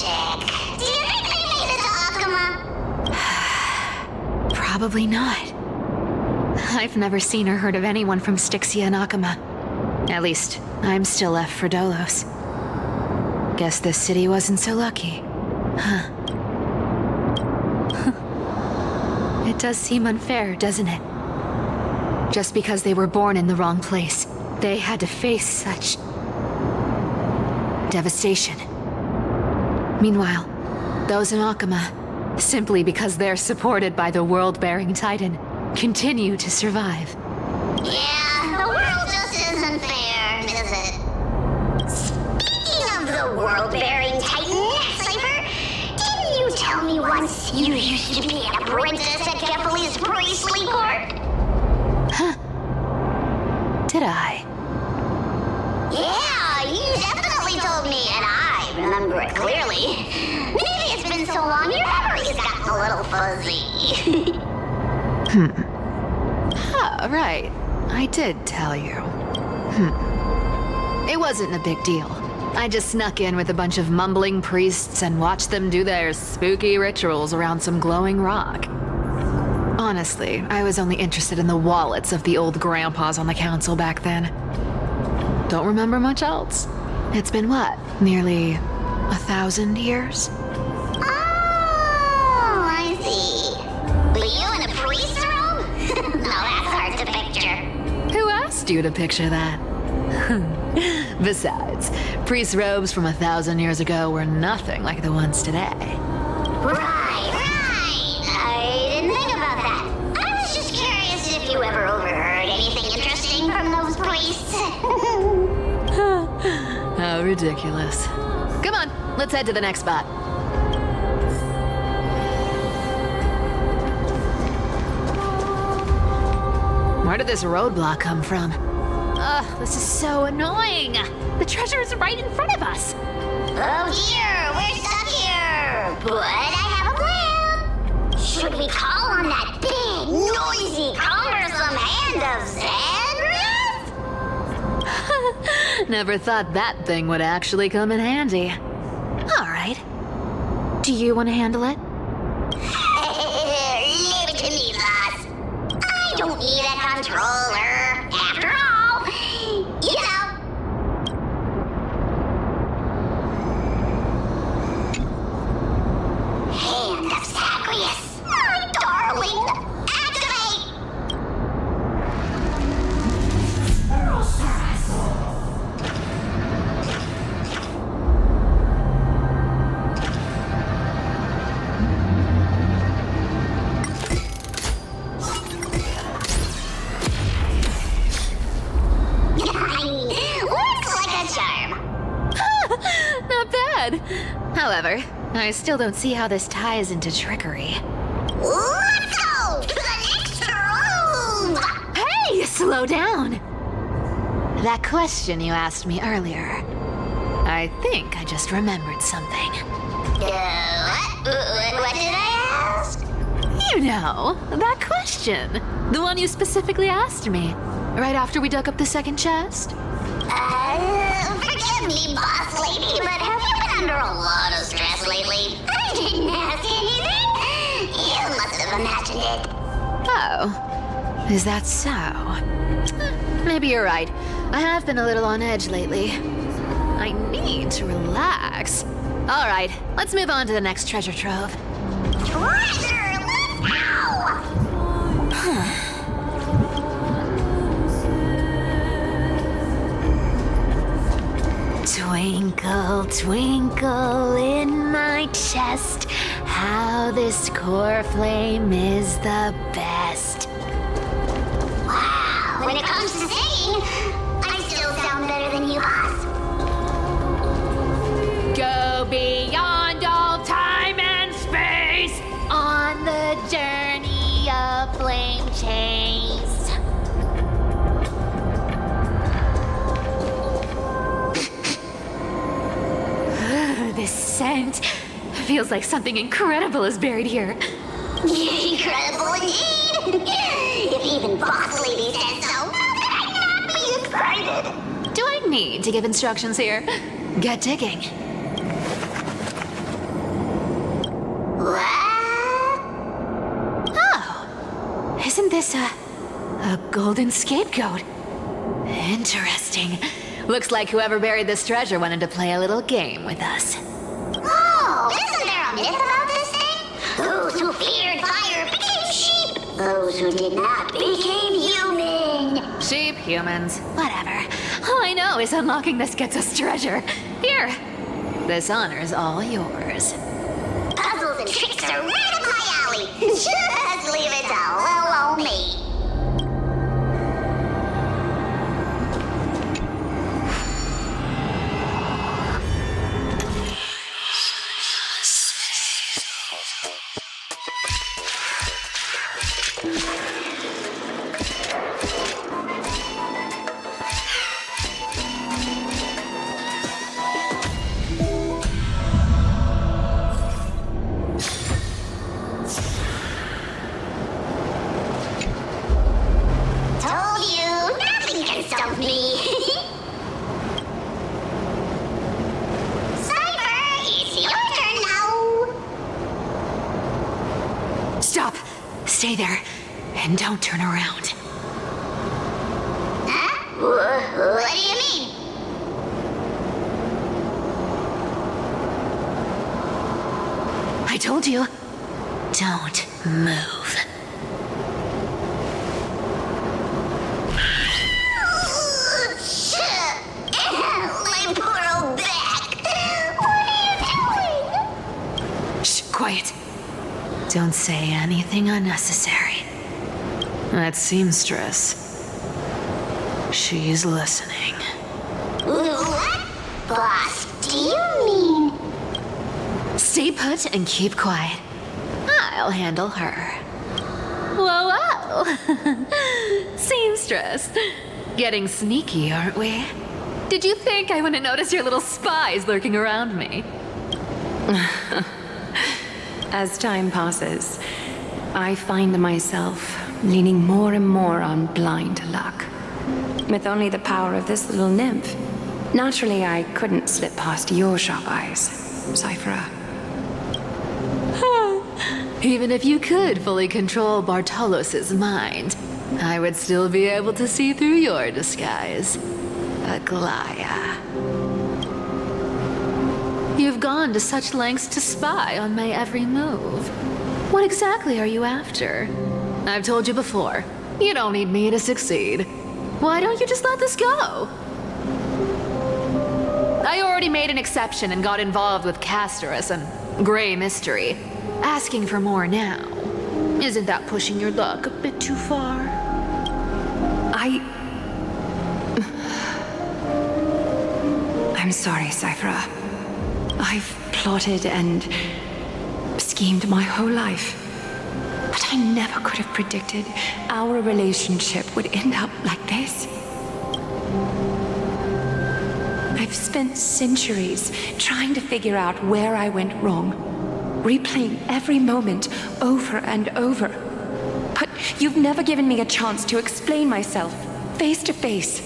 magic. Do you think they made it to Akuma? Probably not. I've never seen or heard of anyone from Styxia and Akuma. At least, I'm still left for Dolos. Guess this city wasn't so lucky. Huh. It does seem unfair, doesn't it? Just because they were born in the wrong place, they had to face such devastation. Meanwhile, those in Akuma, simply because they're supported by the world-bearing Titan, continue to survive. Yeah, the world just isn't fair, is it? Speaking of the world-bearing Titan, Cypher, didn't you tell me once you used to be an apprentice at Kepali's priestly court? Huh. Did I? Yeah, you definitely told me, and I remember it clearly. Maybe it's been so long your memory's gotten a little fuzzy. Ah, right. I did tell you. It wasn't a big deal. I just snuck in with a bunch of mumbling priests and watched them do their spooky rituals around some glowing rock. Honestly, I was only interested in the wallets of the old grandpas on the council back then. Don't remember much else. It's been what, nearly 1,000 years? Oh, I see. Were you in a priest robe? No, that's hard to picture. Who asked you to picture that? Besides, priest robes from 1,000 years ago were nothing like the ones today. Right. I didn't think about that. I was just curious if you ever overheard anything interesting from those priests. How ridiculous. Come on, let's head to the next spot. Where did this roadblock come from? Ugh, this is so annoying. The treasure is right in front of us. Oh dear, we're stuck here. But I have a plan. Should we call on that big, noisy, cumbersome hand of Xandrath? Never thought that thing would actually come in handy. All right. Do you want to handle it? Leave it to me, boss. I don't need a controller. After all, you know. Hand of Zagreus, my darling, activate! Looks like a charm. Not bad. However, I still don't see how this ties into trickery. Let's go to the next room! Hey, slow down. That question you asked me earlier. I think I just remembered something. What did I ask? You know, that question. The one you specifically asked me. Right after we dug up the second chest. Forgive me, boss lady, but have you been under a lot of stress lately? I didn't ask anything. You must have imagined it. Oh, is that so? Maybe you're right. I have been a little on edge lately. I need to relax. All right, let's move on to the next treasure trove. Treasure, let's go! Twinkle, twinkle in my chest, how this core flame is the best. Wow, when it comes to singing, I still sound better than you, boss. Go beyond all time and space on the journey of flame chase. This scent feels like something incredible is buried here. Incredible indeed! If even boss lady said so, how could I not be excited? Do I need to give instructions here? Get digging. Oh, isn't this a golden scapegoat? Interesting. Looks like whoever buried this treasure wanted to play a little game with us. Oh, isn't there a myth about this thing? Those who feared fire became sheep. Those who did not became human. Sheep, humans, whatever. All I know is unlocking this gets us treasure. Here, this honor's all yours. Puzzles and tricks are right up my alley. Just leave it to little old me. Told you, nothing can stop me. Cypher, it's your turn now. Stop! Stay there, and don't turn around. Huh? What do you mean? I told you, don't move. My poor old back. What are you doing? Shh, quiet. Don't say anything unnecessary. That seamstress. She's listening. What? Boss, do you mean? Stay put and keep quiet. I'll handle her. Whoa, whoa! Seamstress. Getting sneaky, aren't we? Did you think I wouldn't notice your little spies lurking around me? As time passes, I find myself leaning more and more on blind luck. With only the power of this little nymph, naturally I couldn't slip past your sharp eyes, Cyphera. Even if you could fully control Bartolos's mind, I would still be able to see through your disguise. Aglaya. You've gone to such lengths to spy on my every move. What exactly are you after? I've told you before, you don't need me to succeed. Why don't you just let this go? I already made an exception and got involved with Castorus and Grey Mystery. Asking for more now. Isn't that pushing your luck a bit too far? I'm sorry, Cyphera. I've plotted and schemed my whole life. But I never could have predicted our relationship would end up like this. I've spent centuries trying to figure out where I went wrong, replaying every moment over and over. But you've never given me a chance to explain myself face to face.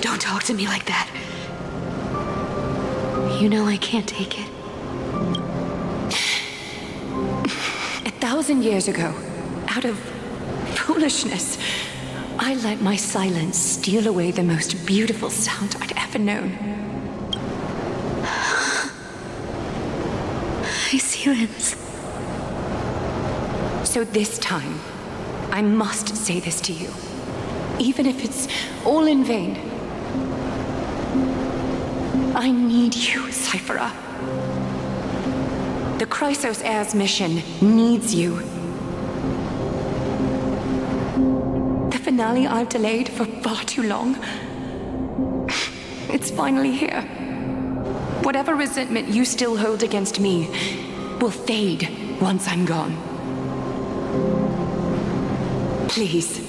Don't talk to me like that. You know I can't take it. 1,000 years ago, out of foolishness, I let my silence steal away the most beautiful sound I'd ever known. My silence. So this time, I must say this to you, even if it's all in vain. I need you, Cyphera. The Chrysos Heir's mission needs you. The finale I've delayed for far too long. It's finally here. Whatever resentment you still hold against me will fade once I'm gone. Please,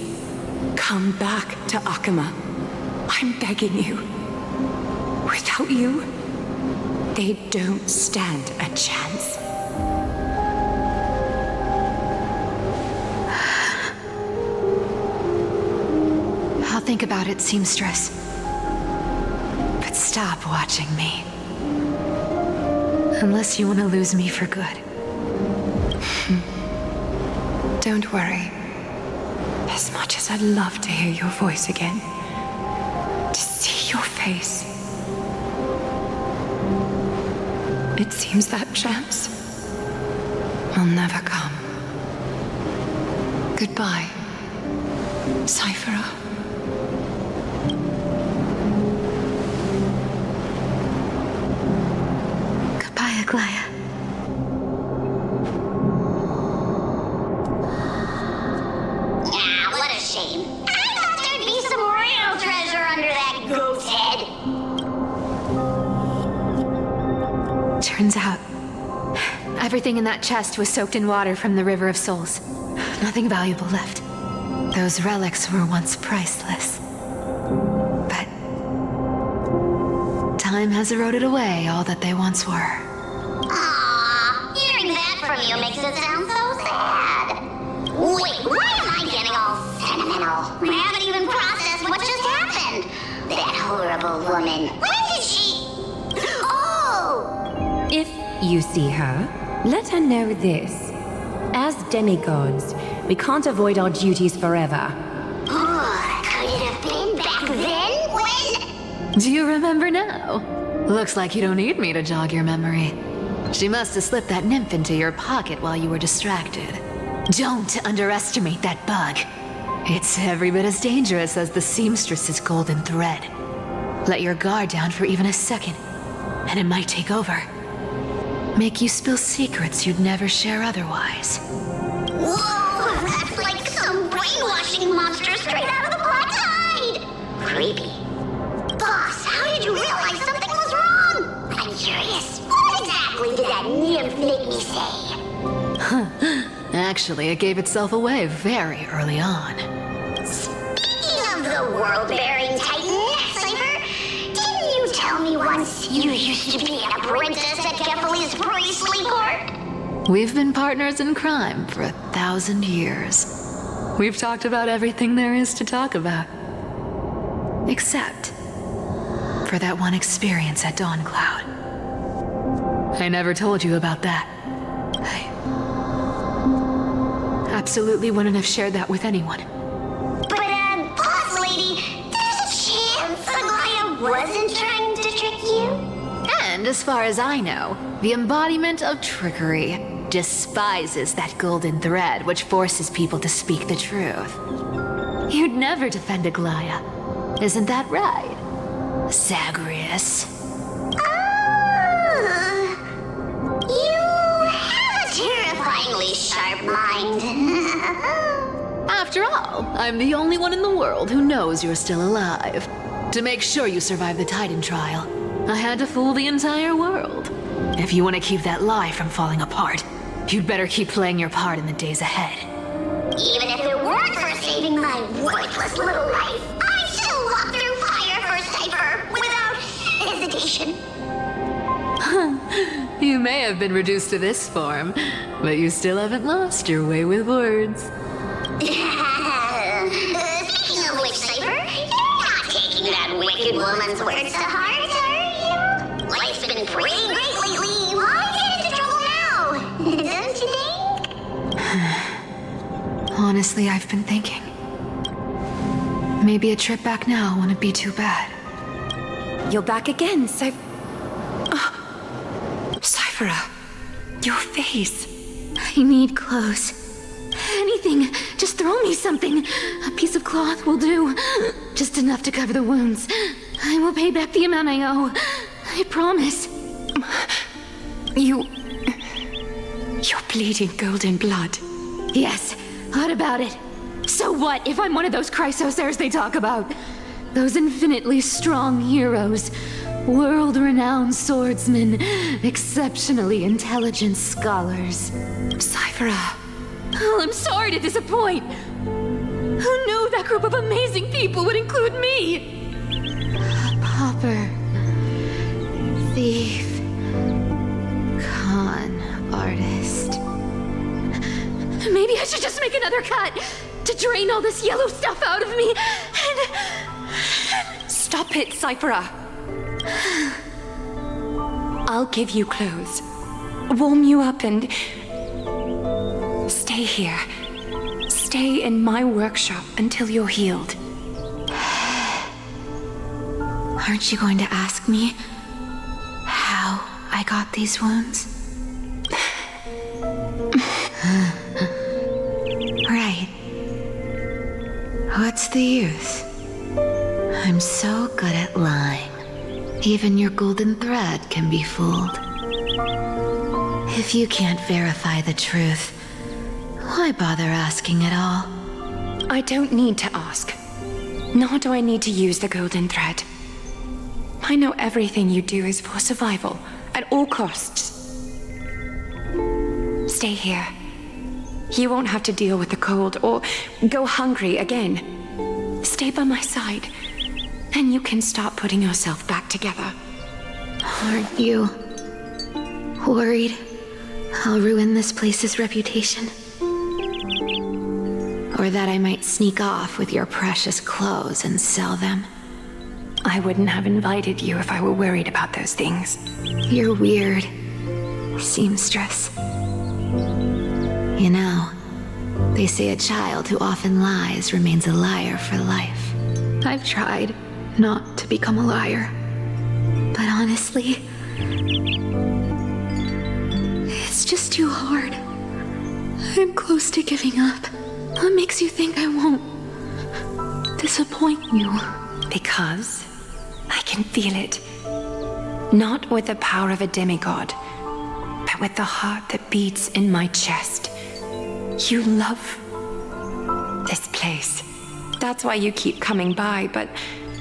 come back to Akama. I'm begging you. Without you, they don't stand a chance. I'll think about it, seamstress. stop watching me. Unless you want to lose me for good. Don't worry. As much as I'd love to hear your voice again, to see your face, it seems that chance will never come. Goodbye, Cyphera. Goodbye, Aglaya. Ah, what a shame. I thought there'd be some real treasure under that goat's head. Turns out, everything in that chest was soaked in water from the River of Souls. Nothing valuable left. Those relics were once priceless. But time has eroded away all that they once were. Aw, hearing that from you makes it sound so sad. Wait, why am I getting all sentimental? I haven't even processed what just happened. That horrible woman. When did she... Oh! If you see her, let her know this. As demigods, we can't avoid our duties forever. Oh, could it have been back then? When... Do you remember now? Looks like you don't need me to jog your memory. She must have slipped that nymph into your pocket while you were distracted. Don't underestimate that bug. It's every bit as dangerous as the seamstress's golden thread. Let your guard down for even a second, and it might take over. Make you spill secrets you'd never share otherwise. Whoa, that's like some brainwashing monster straight out of the Black Tide! Creepy. Boss, how did you realize something was wrong? I'm curious. What exactly did that nymph make me say? Actually, it gave itself away very early on. Speaking of the world-bearing titan, Cypher, didn't you tell me once you used to be an apprentice at Kefali's priestly court? We've been partners in crime for 1,000 years. We've talked about everything there is to talk about. Except for that one experience at Dawncloud. I never told you about that. I absolutely wouldn't have shared that with anyone. But, boss lady, there's a chance Aglaya wasn't trying to trick you? And as far as I know, the embodiment of trickery despises that golden thread which forces people to speak the truth. You'd never defend Aglaya. Isn't that right, Zagreus? You have a terrifyingly sharp mind. After all, I'm the only one in the world who knows you're still alive. To make sure you survive the Titan trial, I had to fool the entire world. If you want to keep that lie from falling apart, you'd better keep playing your part in the days ahead. Even if it weren't for saving my worthless little life, I'd still walk through fire for Cypher without hesitation. You may have been reduced to this form, but you still haven't lost your way with words. Speaking of which, Cypher, you're not taking that wicked woman's words to heart, are you? Life's been pretty great lately. Why get into trouble now? Don't you think? Honestly, I've been thinking. Maybe a trip back now wouldn't be too bad. You're back again, Cyphera, your face. I need clothes. Anything. Just throw me something. A piece of cloth will do. Just enough to cover the wounds. I will pay back the amount I owe. I promise. You're bleeding golden blood. Yes. What about it? So what if I'm one of those Chrysosairs they talk about? Those infinitely strong heroes. World-renowned swordsmen. Exceptionally intelligent scholars. Cyphera. Oh, I'm sorry to disappoint. Who knew that group of amazing people would include me? A pauper. Thief. Con artist. Maybe I should just make another cut to drain all this yellow stuff out of me and... Stop it, Cyphera. I'll give you clothes, warm you up, and stay here. Stay in my workshop until you're healed. Aren't you going to ask me how I got these wounds? Right. What's the use? I'm so good at lying. Even your golden thread can be fooled. If you can't verify the truth, why bother asking at all? I don't need to ask. Nor do I need to use the golden thread. I know everything you do is for survival, at all costs. Stay here. You won't have to deal with the cold or go hungry again. Stay by my side, and you can start putting yourself back together. Aren't you worried I'll ruin this place's reputation? Or that I might sneak off with your precious clothes and sell them? I wouldn't have invited you if I were worried about those things. You're weird, seamstress. You know, they say a child who often lies remains a liar for life. I've tried not to become a liar, but honestly, it's just too hard. I'm close to giving up. What makes you think I won't disappoint you? Because I can feel it. Not with the power of a demigod, but with the heart that beats in my chest. You love this place. That's why you keep coming by, but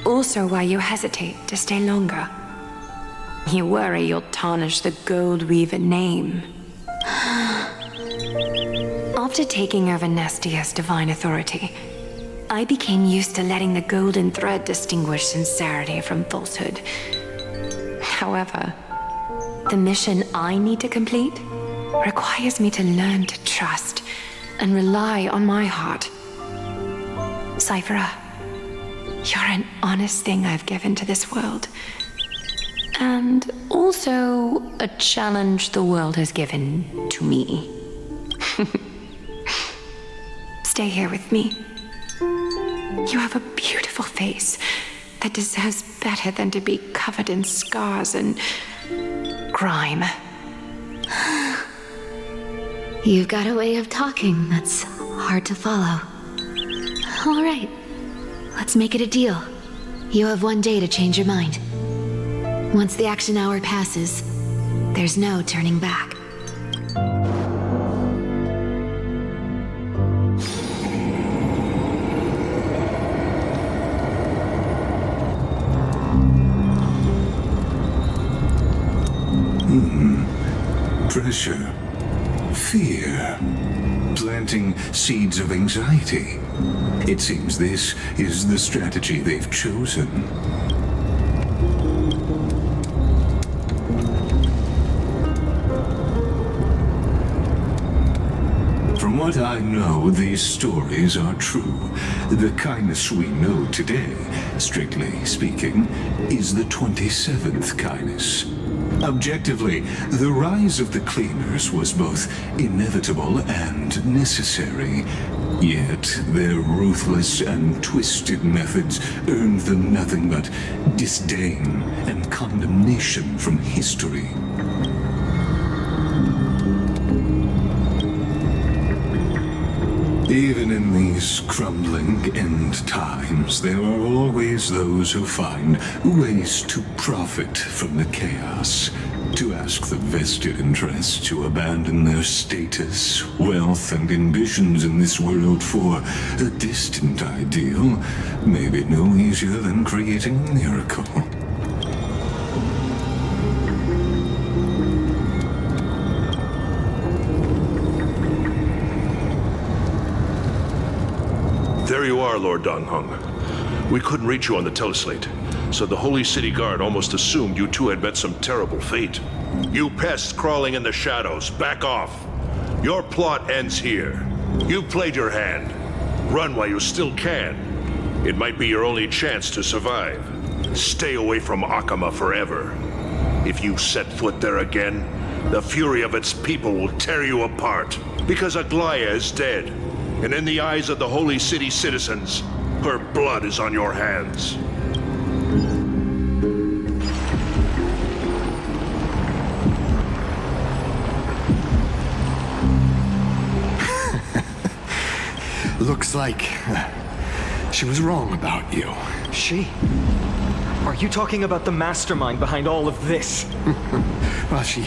also why you hesitate to stay longer. You worry you'll tarnish the Gold Weaver name. After taking over Nestia's divine authority, I became used to letting the golden thread distinguish sincerity from falsehood. However, the mission I need to complete requires me to learn to trust and rely on my heart. Cyphera, you're an honest thing I've given to this world. And also a challenge the world has given to me. Stay here with me. You have a beautiful face that deserves better than to be covered in scars and grime. You've got a way of talking that's hard to follow. All right, let's make it a deal. You have 1 day to change your mind. Once the action hour passes, there's no turning back. Pressure, fear, planting seeds of anxiety. It seems this is the strategy they've chosen. From what I know, these stories are true. The kindness we know today, strictly speaking, is the 27th kindness. Objectively, the rise of the cleaners was both inevitable and necessary. Yet, their ruthless and twisted methods earned them nothing but disdain and condemnation from history. Even in these crumbling end times, there are always those who find ways to profit from the chaos, to ask the vested interests to abandon their status, wealth, and ambitions in this world for a distant ideal may be no easier than creating a miracle. There you are, Lord Donghung. We couldn't reach you on the teleslate, so the Holy City Guard almost assumed you two had met some terrible fate. You pests crawling in the shadows, back off. Your plot ends here. You've played your hand. Run while you still can. It might be your only chance to survive. Stay away from Akama forever. If you set foot there again, the fury of its people will tear you apart. Because Aglaya is dead, and in the eyes of the Holy City citizens, her blood is on your hands. Looks like she was wrong about you. She? Are you talking about the mastermind behind all of this? Well, she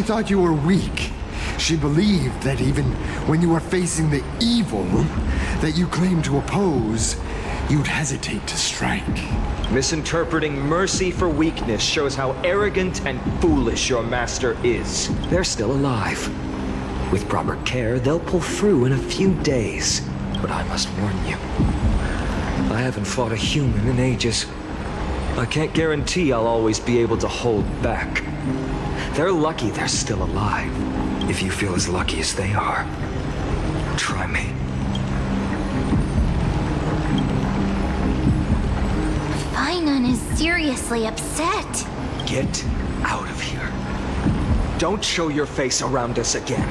thought you were weak. She believed that even when you were facing the evil that you claimed to oppose, you'd hesitate to strike. Misinterpreting mercy for weakness shows how arrogant and foolish your master is. They're still alive. With proper care, they'll pull through in a few days. But I must warn you, I haven't fought a human in ages. I can't guarantee I'll always be able to hold back. They're lucky they're still alive. If you feel as lucky as they are, try me. Bygone is seriously upset. Get out of here. Don't show your face around us again.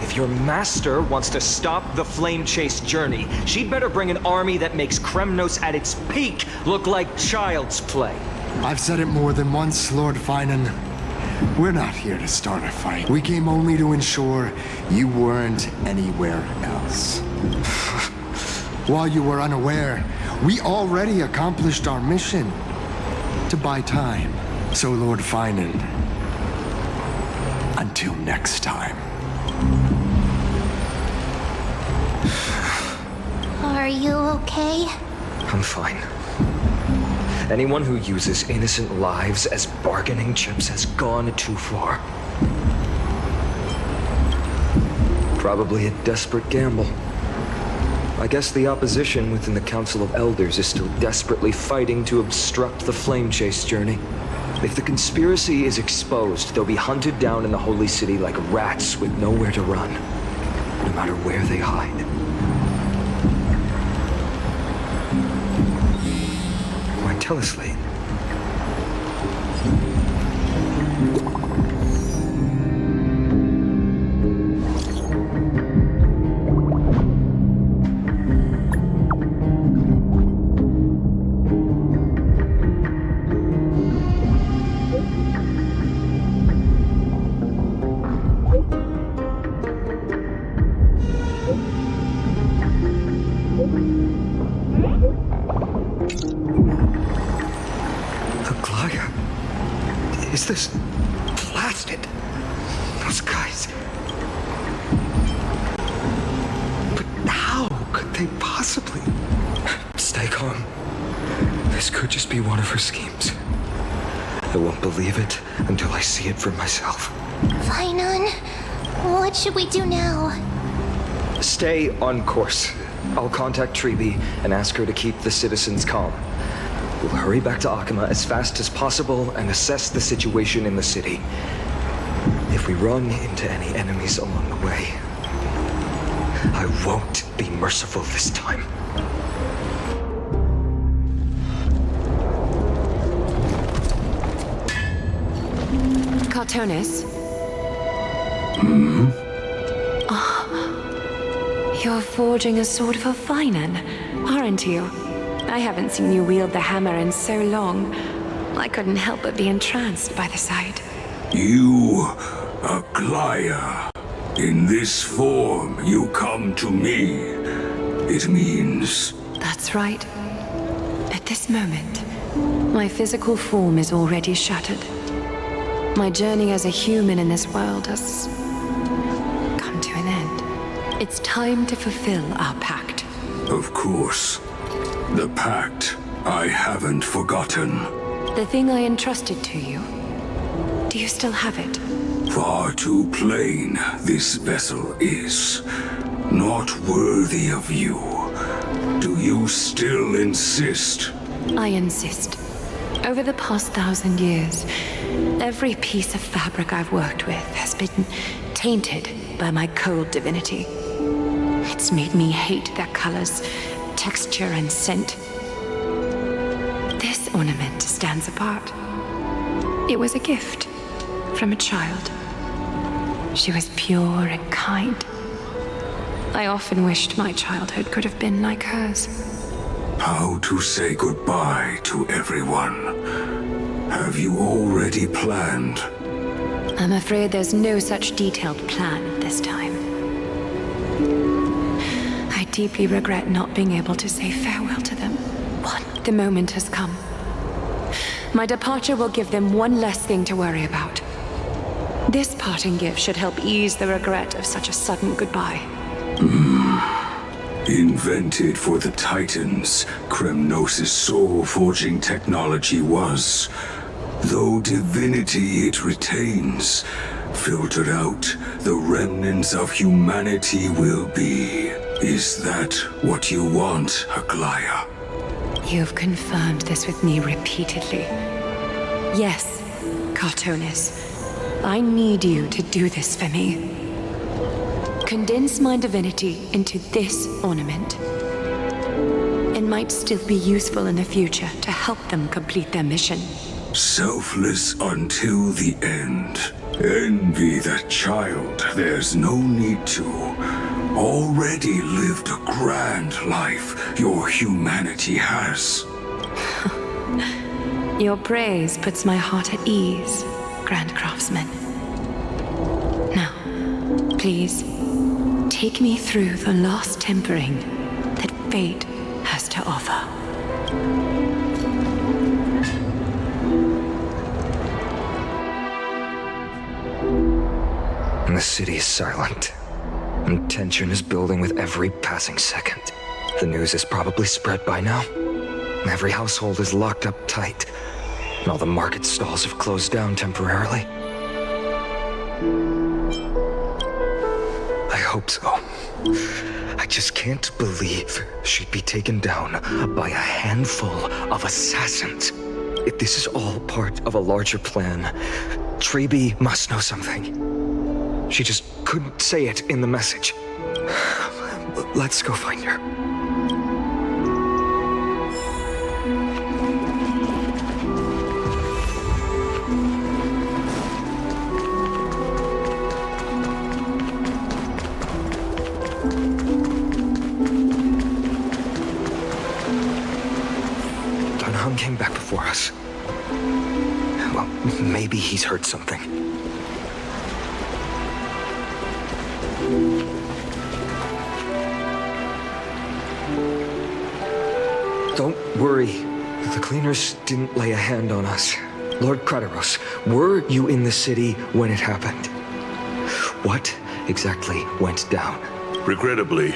If your master wants to stop the flame chase journey, she'd better bring an army that makes Kremnos at its peak look like child's play. I've said it more than once, Lord Finan. We're not here to start a fight. We came only to ensure you weren't anywhere else. While you were unaware, we already accomplished our mission to buy time. So, Lord Finan, until next time. Are you okay? I'm fine. Anyone who uses innocent lives as bargaining chips has gone too far. Probably a desperate gamble. I guess the opposition within the Council of Elders is still desperately fighting to obstruct the flame chase journey. If the conspiracy is exposed, they'll be hunted down in the Holy City like rats with nowhere to run, no matter where they hide. My teleslate. Is this blasted? Those guys. But how could they possibly? Stay calm. This could just be one of her schemes. I won't believe it until I see it for myself. Bygone, what should we do now? Stay on course. I'll contact Treeby and ask her to keep the citizens calm. We'll hurry back to Akama as fast as possible and assess the situation in the city. If we run into any enemies along the way, I won't be merciful this time. Cartonis? You're forging a sword for Finan, aren't you? I haven't seen you wield the hammer in so long. I couldn't help but be entranced by the sight. You, Aglaya. In this form, you come to me. It means... That's right. At this moment, my physical form is already shattered. My journey as a human in this world has come to an end. It's time to fulfill our pact. Of course. The pact I haven't forgotten. The thing I entrusted to you. Do you still have it? Far too plain this vessel is. Not worthy of you. Do you still insist? I insist. Over the past 1,000 years, every piece of fabric I've worked with has been tainted by my cold divinity. It's made me hate their colors, texture, and scent. This ornament stands apart. It was a gift from a child. She was pure and kind. I often wished my childhood could have been like hers. How to say goodbye to everyone? Have you already planned? I'm afraid there's no such detailed plan this time. I deeply regret not being able to say farewell to them. The moment has come. My departure will give them one less thing to worry about. This parting gift should help ease the regret of such a sudden goodbye. Invented for the Titans, Kremnos' soul-forging technology was. Though divinity it retains, filtered out, the remnants of humanity will be. Is that what you want, Aglaya? You've confirmed this with me repeatedly. Yes, Cartonis. I need you to do this for me. Condense my divinity into this ornament. It might still be useful in the future to help them complete their mission. Selfless until the end. Envy that child, there's no need to. Already lived a grand life your humanity has. Your praise puts my heart at ease, Grand Craftsman. Now, please, take me through the last tempering that fate has to offer. And the city is silent, and tension is building with every passing second. The news is probably spread by now. Every household is locked up tight, and all the market stalls have closed down temporarily. I hope so. I just can't believe she'd be taken down by a handful of assassins. If this is all part of a larger plan, Treby must know something. She just couldn't say it in the message. Let's go find her. Dunham came back before us. Well, maybe he's heard something. Don't worry. The cleaners didn't lay a hand on us. Lord Krateros, were you in the city when it happened? What exactly went down? Regrettably,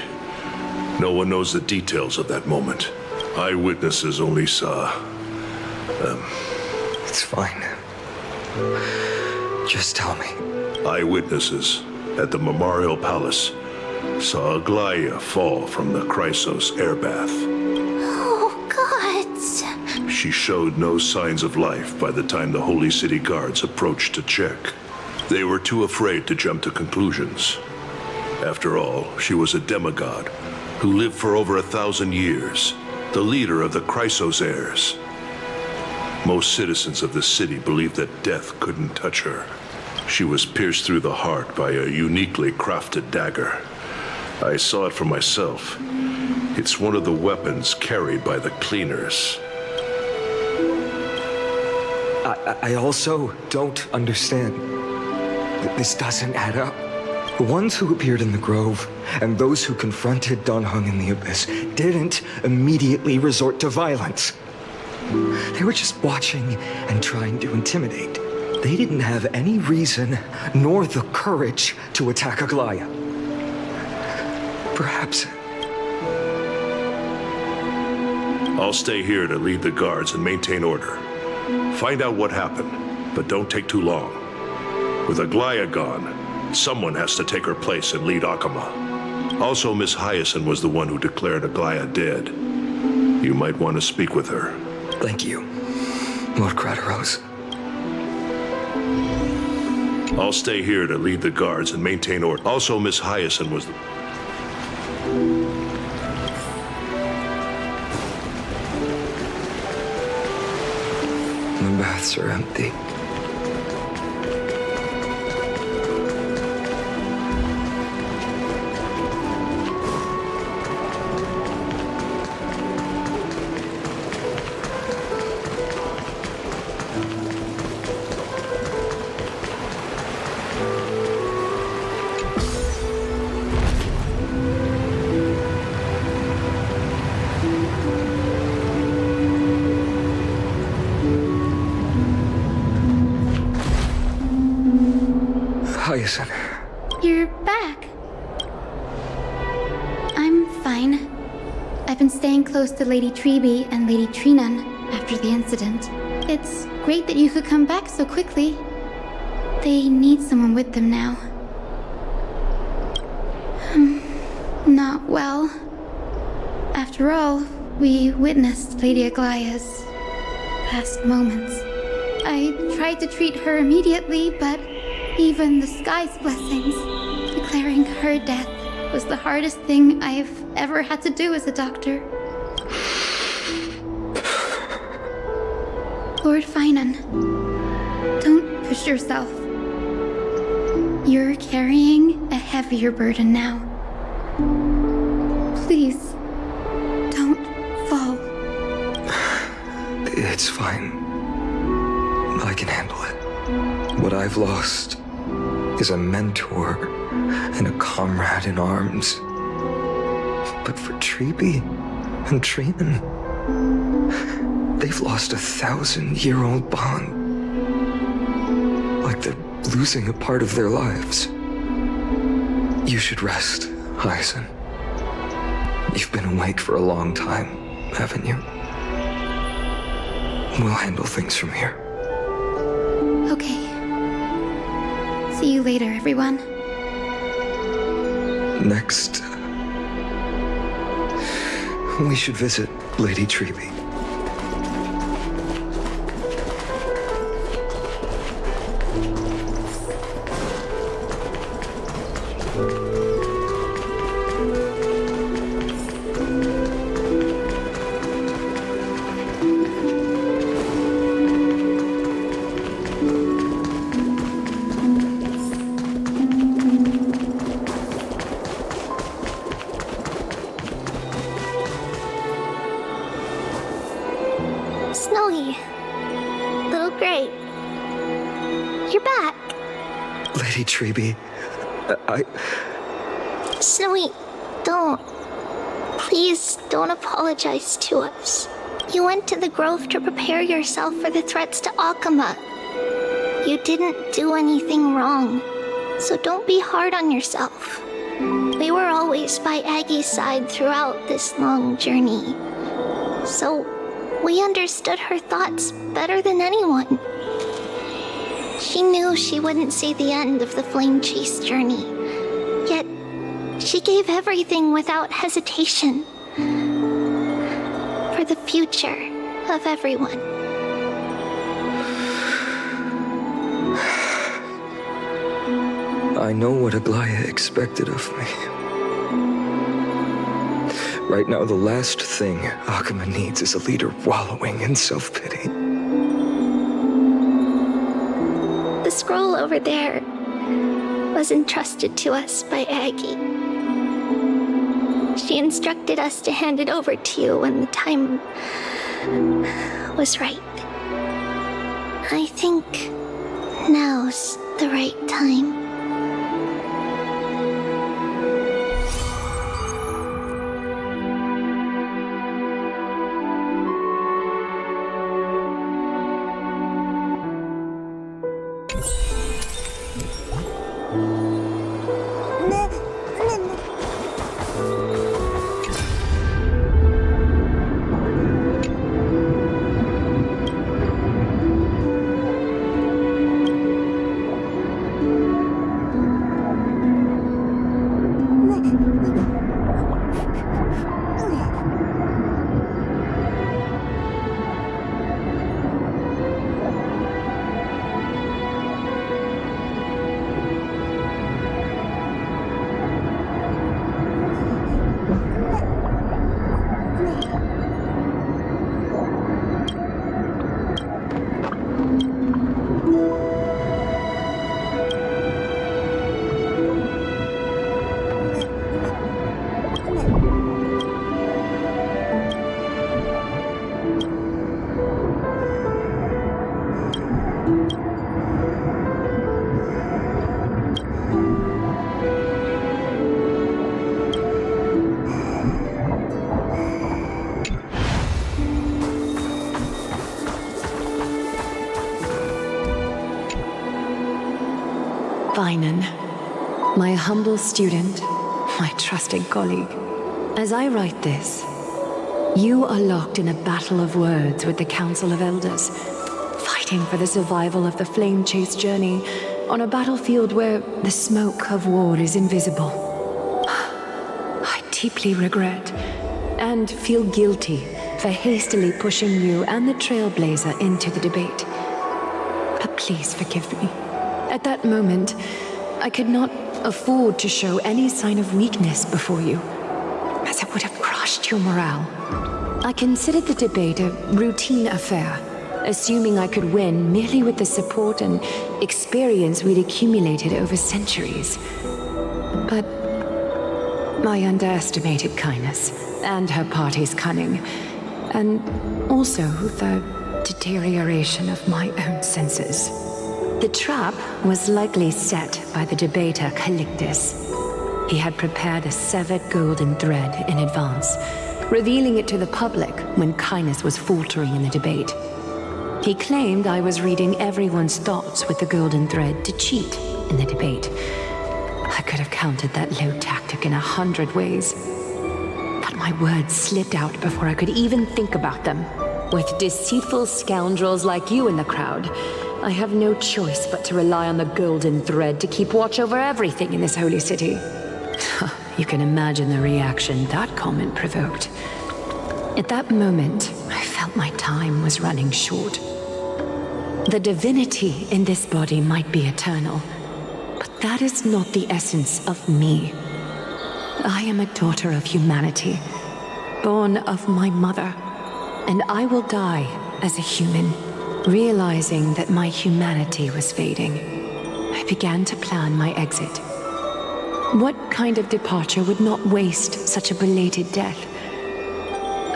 no one knows the details of that moment. Eyewitnesses only saw... It's fine. Just tell me. Eyewitnesses at the Memorial Palace saw Aglaya fall from the Chrysos airbath. Oh, gods. She showed no signs of life by the time the Holy City Guards approached to check. They were too afraid to jump to conclusions. After all, she was a demigod who lived for over 1,000 years, the leader of the Chrysos heirs. Most citizens of the city believed that death couldn't touch her. She was pierced through the heart by a uniquely crafted dagger. I saw it for myself. It's one of the weapons carried by the cleaners. I also don't understand. This doesn't add up. The ones who appeared in the grove and those who confronted Dunhung in the abyss didn't immediately resort to violence. They were just watching and trying to intimidate. They didn't have any reason nor the courage to attack Aglaya. Perhaps... I'll stay here to lead the guards and maintain order. Find out what happened, but don't take too long. With Aglaya gone, someone has to take her place and lead Akama. Also, Miss Hyacinth was the one who declared Aglaya dead. You might want to speak with her. Thank you, Lord Krateros. I'll stay here to lead the guards and maintain order. Also, Miss Hyacinth was the... Stone baths are empty. Hyacinth. You're back. I'm fine. I've been staying close to Lady Treby and Lady Trinan after the incident. It's great that you could come back so quickly. They need someone with them now. Not well. After all, we witnessed Lady Aglaya's last moments. I tried to treat her immediately, but even the sky's blessings, declaring her death was the hardest thing I've ever had to do as a doctor. Lord Finan, don't push yourself. You're carrying a heavier burden now. Please, don't fall. It's fine. I can handle it. What I've lost is a mentor and a comrade in arms. But for Treby and Trinan, they've lost a 1,000-year-old bond. Like they're losing a part of their lives. You should rest, Hyacinth. You've been awake for a long time, haven't you? We'll handle things from here. Okay. See you later, everyone. Next, we should visit Lady Treby. Snowy. Little Gray. You're back. Lady Treby, Snowy, don't. Please don't apologize to us. You went to the grove to prepare yourself for the threats to Akama. You didn't do anything wrong, so don't be hard on yourself. We were always by Aggie's side throughout this long journey, so we understood her thoughts better than anyone. She knew she wouldn't see the end of the Flame Chase journey, yet she gave everything without hesitation for the future of everyone. I know what Aglaya expected of me. Right now, the last thing Akama needs is a leader wallowing in self-pity. The scroll over there was entrusted to us by Aggie. She instructed us to hand it over to you when the time was right. I think now's the right time. Bygone, my humble student, my trusted colleague. As I write this, you are locked in a battle of words with the Council of Elders, fighting for the survival of the flame-chased journey on a battlefield where the smoke of war is invisible. I deeply regret and feel guilty for hastily pushing you and the Trailblazer into the debate. But please forgive me. At that moment, I could not afford to show any sign of weakness before you, as it would have crushed your morale. I considered the debate a routine affair, assuming I could win merely with the support and experience we'd accumulated over centuries. But I underestimated kindness and her party's cunning, and also the deterioration of my own senses. The trap was likely set by the debater Calictus. He had prepared a severed golden thread in advance, revealing it to the public when kindness was faltering in the debate. He claimed I was reading everyone's thoughts with the golden thread to cheat in the debate. I could have countered that low tactic in 100 ways. But my words slipped out before I could even think about them. With deceitful scoundrels like you in the crowd, I have no choice but to rely on the golden thread to keep watch over everything in this holy city. You can imagine the reaction that comment provoked. At that moment, I felt my time was running short. The divinity in this body might be eternal, but that is not the essence of me. I am a daughter of humanity, born of my mother, and I will die as a human. Realizing that my humanity was fading, I began to plan my exit. What kind of departure would not waste such a belated death?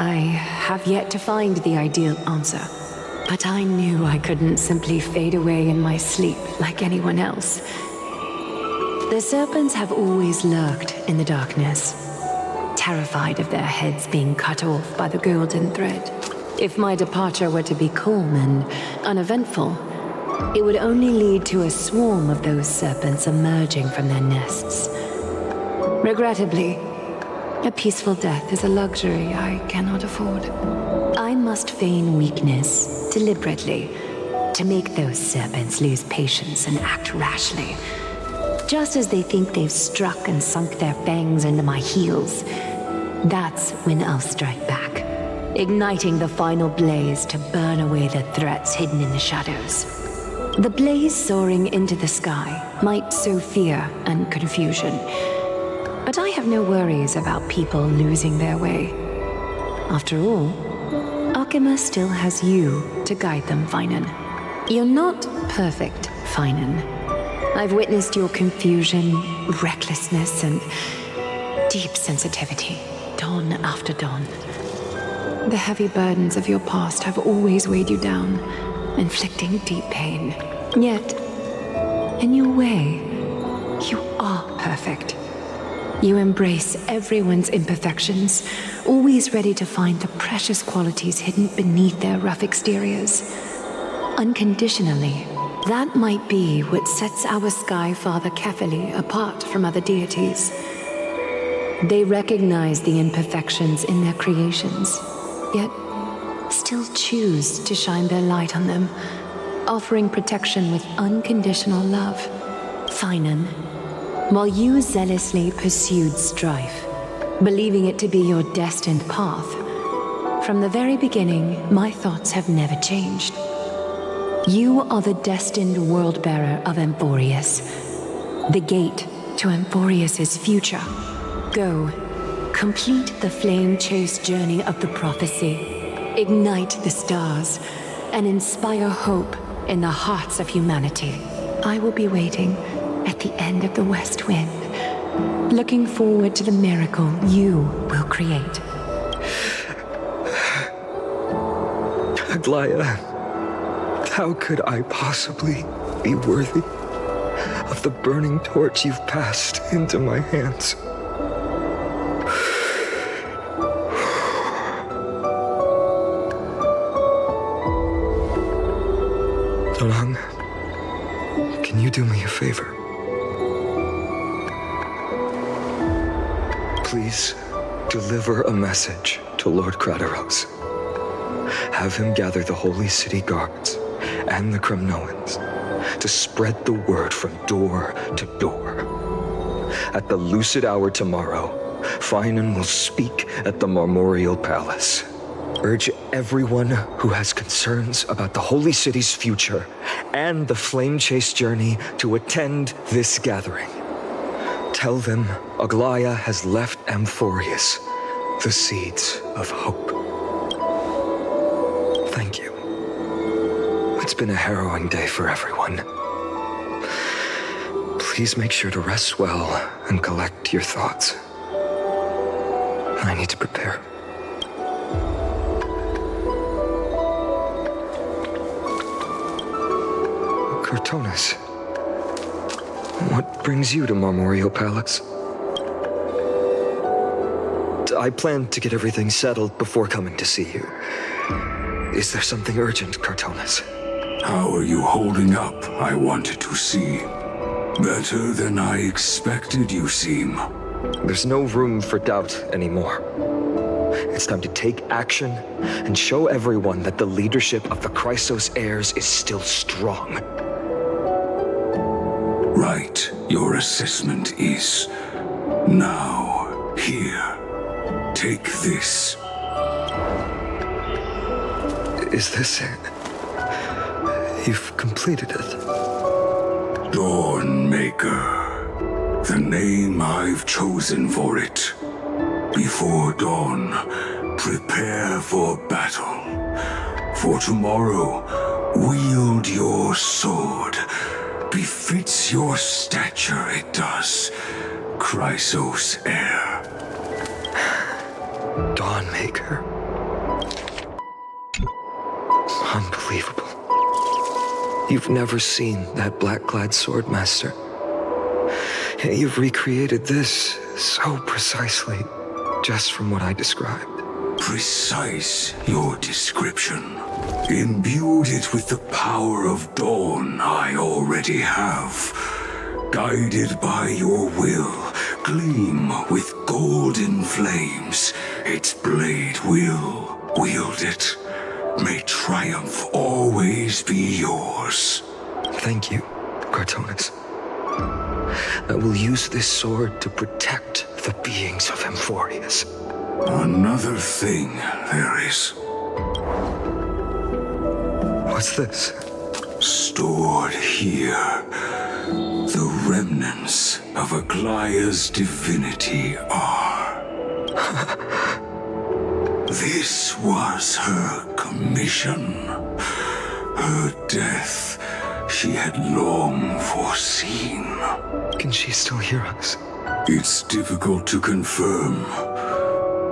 I have yet to find the ideal answer, but I knew I couldn't simply fade away in my sleep like anyone else. The serpents have always lurked in the darkness, terrified of their heads being cut off by the golden thread. If my departure were to be calm and uneventful, it would only lead to a swarm of those serpents emerging from their nests. Regrettably, a peaceful death is a luxury I cannot afford. I must feign weakness deliberately to make those serpents lose patience and act rashly. Just as they think they've struck and sunk their fangs into my heels, that's when I'll strike back, igniting the final blaze to burn away the threats hidden in the shadows. The blaze soaring into the sky might sow fear and confusion, but I have no worries about people losing their way. After all, Arkema still has you to guide them, Finan. You're not perfect, Finan. I've witnessed your confusion, recklessness, and deep sensitivity, dawn after dawn. The heavy burdens of your past have always weighed you down, inflicting deep pain. Yet, in your way, you are perfect. You embrace everyone's imperfections, always ready to find the precious qualities hidden beneath their rough exteriors. Unconditionally, that might be what sets our Sky Father Kefili apart from other deities. They recognize the imperfections in their creations, yet still choose to shine their light on them, offering protection with unconditional love. Finan, while you zealously pursued strife, believing it to be your destined path, from the very beginning, my thoughts have never changed. You are the destined world-bearer of Amphorius, the gate to Amphorius's future. Go, complete the flame-chased journey of the prophecy, ignite the stars, and inspire hope in the hearts of humanity. I will be waiting at the end of the West Wind, looking forward to the miracle you will create. Aglaya, how could I possibly be worthy of the burning torch you've passed into my hands? Dongheng, can you do me a favor? Please deliver a message to Lord Krateros. Have him gather the Holy City guards and the Kremnoans to spread the word from door to door. At the lucid hour tomorrow, Finan will speak at the Marmorial Palace. Urge everyone who has concerns about the Holy City's future and the Flame Chase journey to attend this gathering. Tell them Aglaya has left Amphorius the seeds of hope. Thank you. It's been a harrowing day for everyone. Please make sure to rest well and collect your thoughts. I need to prepare. Cortonis, what brings you to Marmorial Palace? I planned to get everything settled before coming to see you. Is there something urgent, Cortonis? How are you holding up, I wanted to see. Better than I expected, you seem. There's no room for doubt anymore. It's time to take action and show everyone that the leadership of the Chrysos heirs is still strong. Right, your assessment is. Now, here. Take this. Is this it? You've completed it. Dawnmaker. The name I've chosen for it. Before dawn, prepare for battle. For tomorrow, wield your sword. Befits your stature, it does. Chrysos heir. Dawnmaker. Unbelievable. You've never seen that black-clad swordmaster. You've recreated this so precisely, just from what I described. Precise, your description. Imbued it with the power of dawn I already have. Guided by your will, gleam with golden flames. Its blade will wield it. May triumph always be yours. Thank you, Cortonis. I will use this sword to protect the beings of Amphorius. Another thing there is. What's this? Stored here, the remnants of Aglaya's divinity are. This was her commission. Her death she had long foreseen. Can she still hear us? It's difficult to confirm.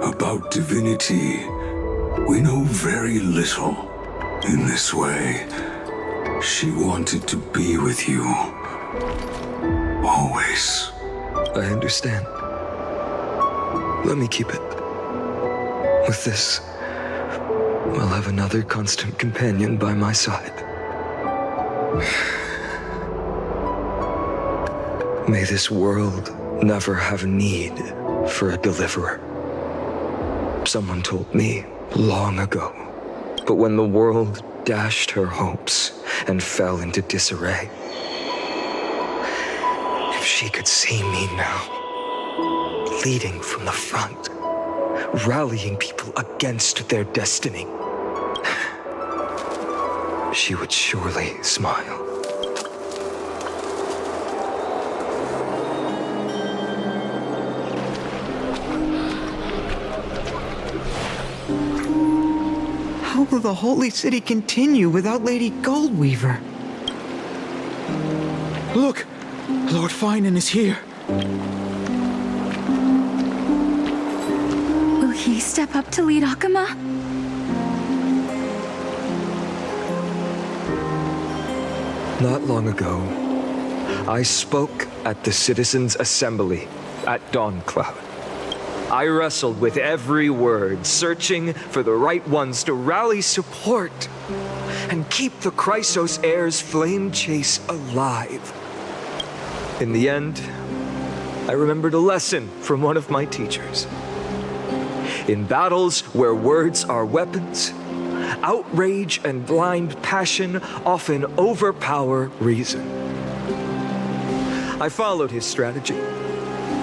About divinity, we know very little. In this way, she wanted to be with you. Always. I understand. Let me keep it. With this, I'll have another constant companion by my side. May this world never have need for a deliverer. Someone told me long ago. But when the world dashed her hopes and fell into disarray, if she could see me now, leading from the front, rallying people against their destiny, she would surely smile. How will the Holy City continue without Lady Goldweaver? Look! Lord Finan is here. he step up to lead Akama? Not long ago, I spoke at the Citizens' Assembly at Dawncloud. I wrestled with every word, searching for the right ones to rally support and keep the Chrysos Heir's flame chase alive. In the end, I remembered a lesson from one of my teachers. In battles where words are weapons, outrage and blind passion often overpower reason. I followed his strategy.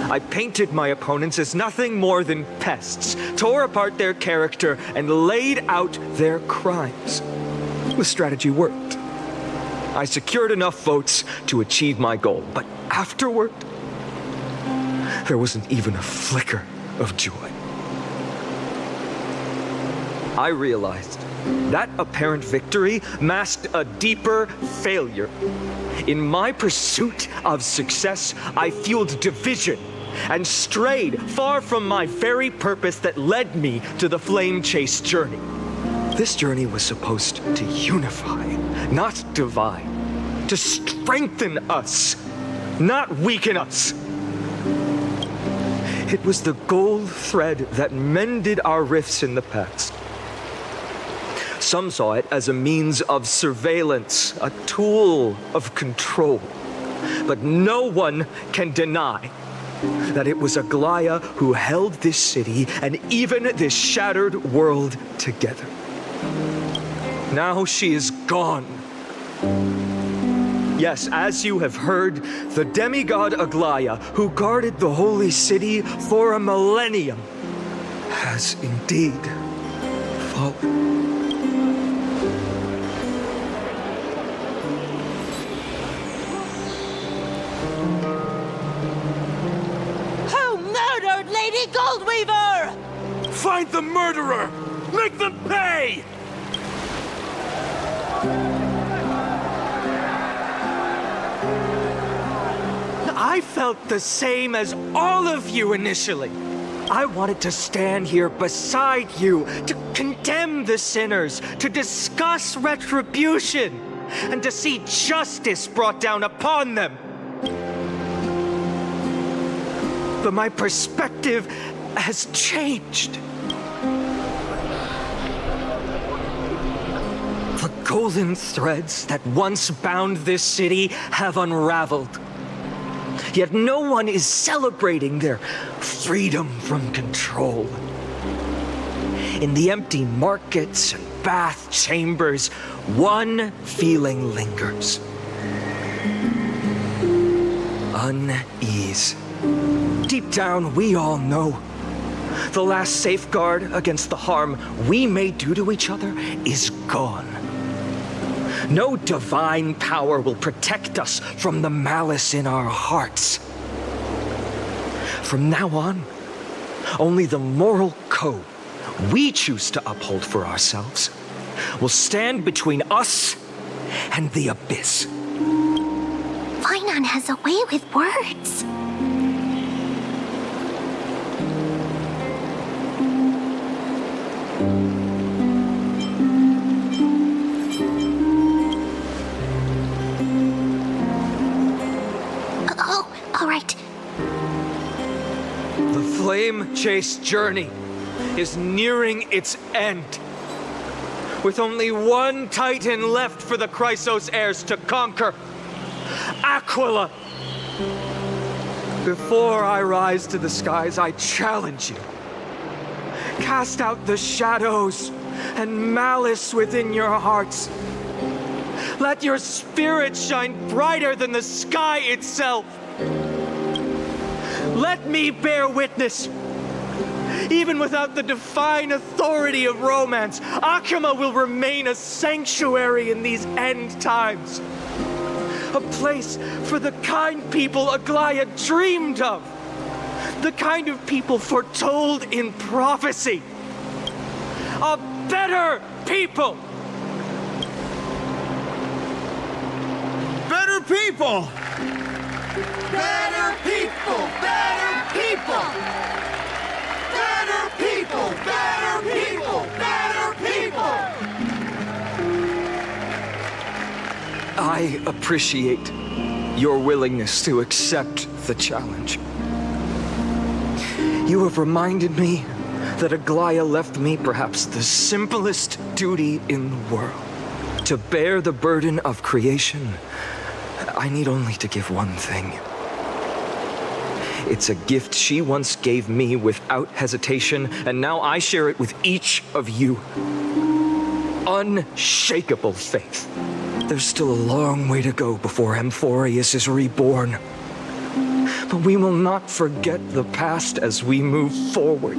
I painted my opponents as nothing more than pests, tore apart their character, and laid out their crimes. The strategy worked. I secured enough votes to achieve my goal, but afterward, there wasn't even a flicker of joy. I realized that apparent victory masked a deeper failure. In my pursuit of success, I fueled division and strayed far from my very purpose that led me to the flame chase journey. This journey was supposed to unify, not divide, to strengthen us, not weaken us. It was the gold thread that mended our rifts in the past. Some saw it as a means of surveillance, a tool of control. But no one can deny that it was Aglaya who held this city and even this shattered world together. Now she is gone. Yes, as you have heard, the demigod Aglaya, who guarded the holy city for a millennium, has indeed fallen. Lady Goldweaver! Find the murderer! Make them pay! I felt the same as all of you initially. I wanted to stand here beside you, to condemn the sinners, to discuss retribution, and to see justice brought down upon them. But my perspective has changed. The golden threads that once bound this city have unraveled. Yet no one is celebrating their freedom from control. In the empty markets and bath chambers, one feeling lingers. Unease. Deep down, we all know the last safeguard against the harm we may do to each other is gone. No divine power will protect us from the malice in our hearts. From now on, only the moral code we choose to uphold for ourselves will stand between us and the abyss. Bygone has a way with words. All right. The flame chase journey is nearing its end. With only one titan left for the Chrysos heirs to conquer, Aquila. Before I rise to the skies, I challenge you. Cast out the shadows and malice within your hearts. Let your spirit shine brighter than the sky itself. Let me bear witness. Even without the divine authority of romance, Akama will remain a sanctuary in these end times. A place for the kind people Aglaya dreamed of. The kind of people foretold in prophecy. A better people. Better people! Better people! Better people! Better people! I appreciate your willingness to accept the challenge. You have reminded me that Aglaya left me perhaps the simplest duty in the world. To bear the burden of creation, I need only to give one thing. It's a gift she once gave me without hesitation, and now I share it with each of you. Unshakable faith. There's still a long way to go before Amphorius is reborn. But we will not forget the past as we move forward.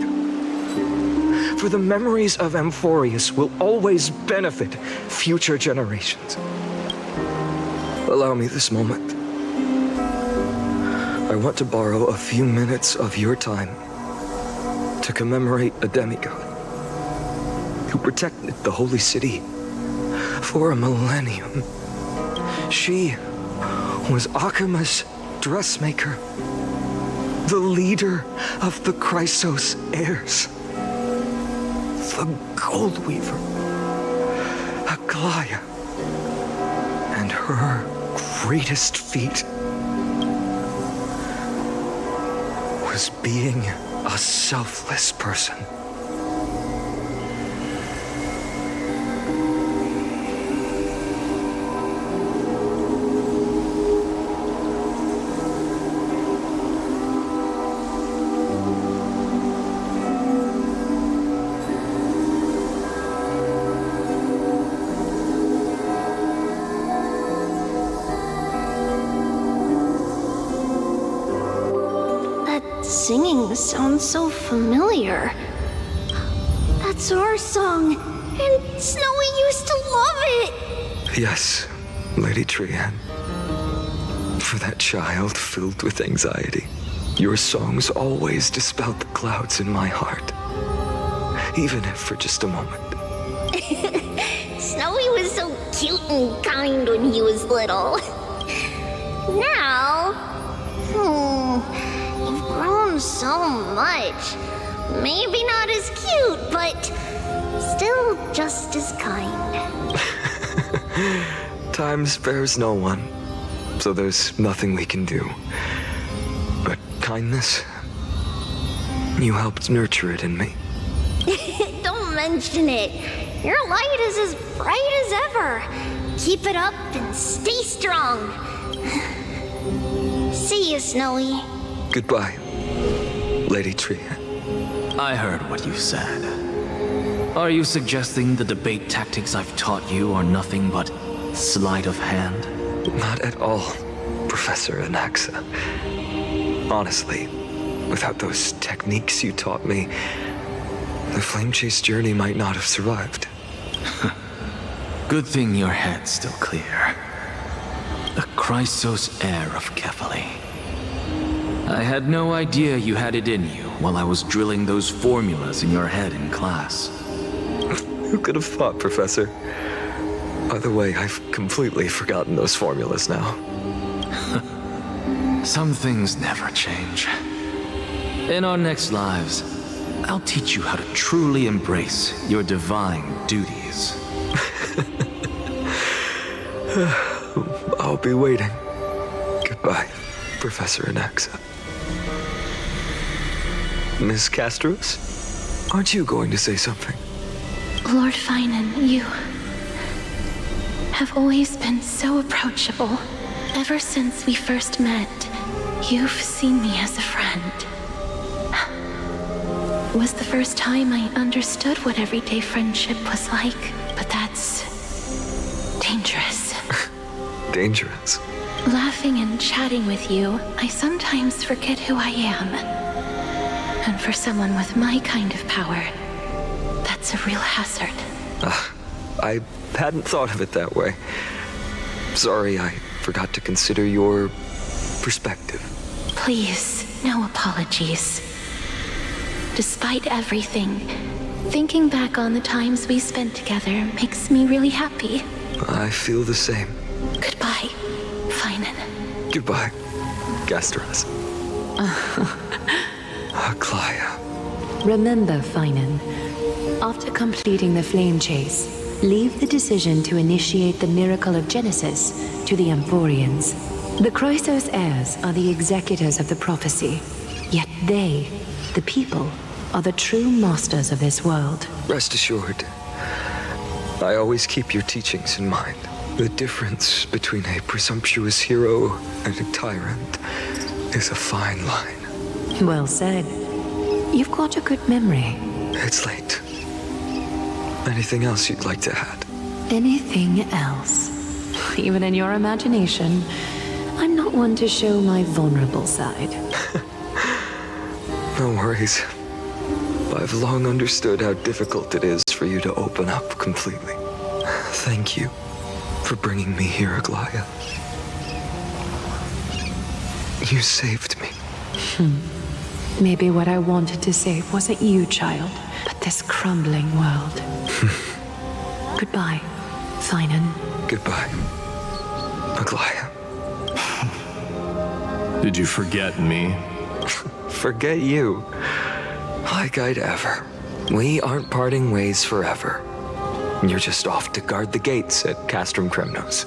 For the memories of Amphorius will always benefit future generations. Allow me this moment. I want to borrow a few minutes of your time to commemorate a demigod who protected the holy city for a millennium. She was Akima's dressmaker, the leader of the Chrysos heirs, the Gold Weaver, Aglaya, and her greatest feat was being a selfless person. Singing sounds so familiar. That's our song, and Snowy used to love it! Yes, Lady Trian. For that child filled with anxiety, your songs always dispelled the clouds in my heart. Even if for just a moment. Snowy was so cute and kind when he was little. Now, you've grown so much. Maybe not as cute, but still just as kind. Time spares no one, so there's nothing we can do. But kindness, you helped nurture it in me. Don't mention it. Your light is as bright as ever. Keep it up and stay strong. See you, Snowy. Goodbye, Lady Trian. I heard what you said. Are you suggesting the debate tactics I've taught you are nothing but sleight of hand? Not at all, Professor Anaxa. Honestly, without those techniques you taught me, the Flame Chase journey might not have survived. Good thing your head's still clear. The Chrysos heir of Kefali. I had no idea you had it in you while I was drilling those formulas in your head in class. Who could have thought, Professor? By the way, I've completely forgotten those formulas now. Some things never change. In our next lives, I'll teach you how to truly embrace your divine duties. I'll be waiting. Goodbye, Professor Anaxa. Miss Castros, aren't you going to say something? Lord Finan, you have always been so approachable. Ever since we first met, you've seen me as a friend. It was the first time I understood what everyday friendship was like, but that's dangerous. Dangerous? Laughing and chatting with you, I sometimes forget who I am. And for someone with my kind of power, that's a real hazard. I hadn't thought of it that way. Sorry, I forgot to consider your perspective. Please, no apologies. Despite everything, thinking back on the times we spent together makes me really happy. I feel the same. Goodbye, Finan. Goodbye, Gastras. Aglaya. Remember, Finan, after completing the flame chase, leave the decision to initiate the miracle of Genesis to the Amphorians. The Chrysos heirs are the executors of the prophecy, yet they, the people, are the true masters of this world. Rest assured, I always keep your teachings in mind. The difference between a presumptuous hero and a tyrant is a fine line. Well said. You've got a good memory. It's late. Anything else you'd like to add? Anything else? Even in your imagination, I'm not one to show my vulnerable side. No worries. I've long understood how difficult it is for you to open up completely. Thank you for bringing me here, Aglaya. You saved me. Maybe what I wanted to save wasn't you, child, but this crumbling world. Goodbye, Finan. Goodbye, Aglaya. Did you forget me? Forget you? Like I'd ever. We aren't parting ways forever. You're just off to guard the gates at Castrum Kremnos.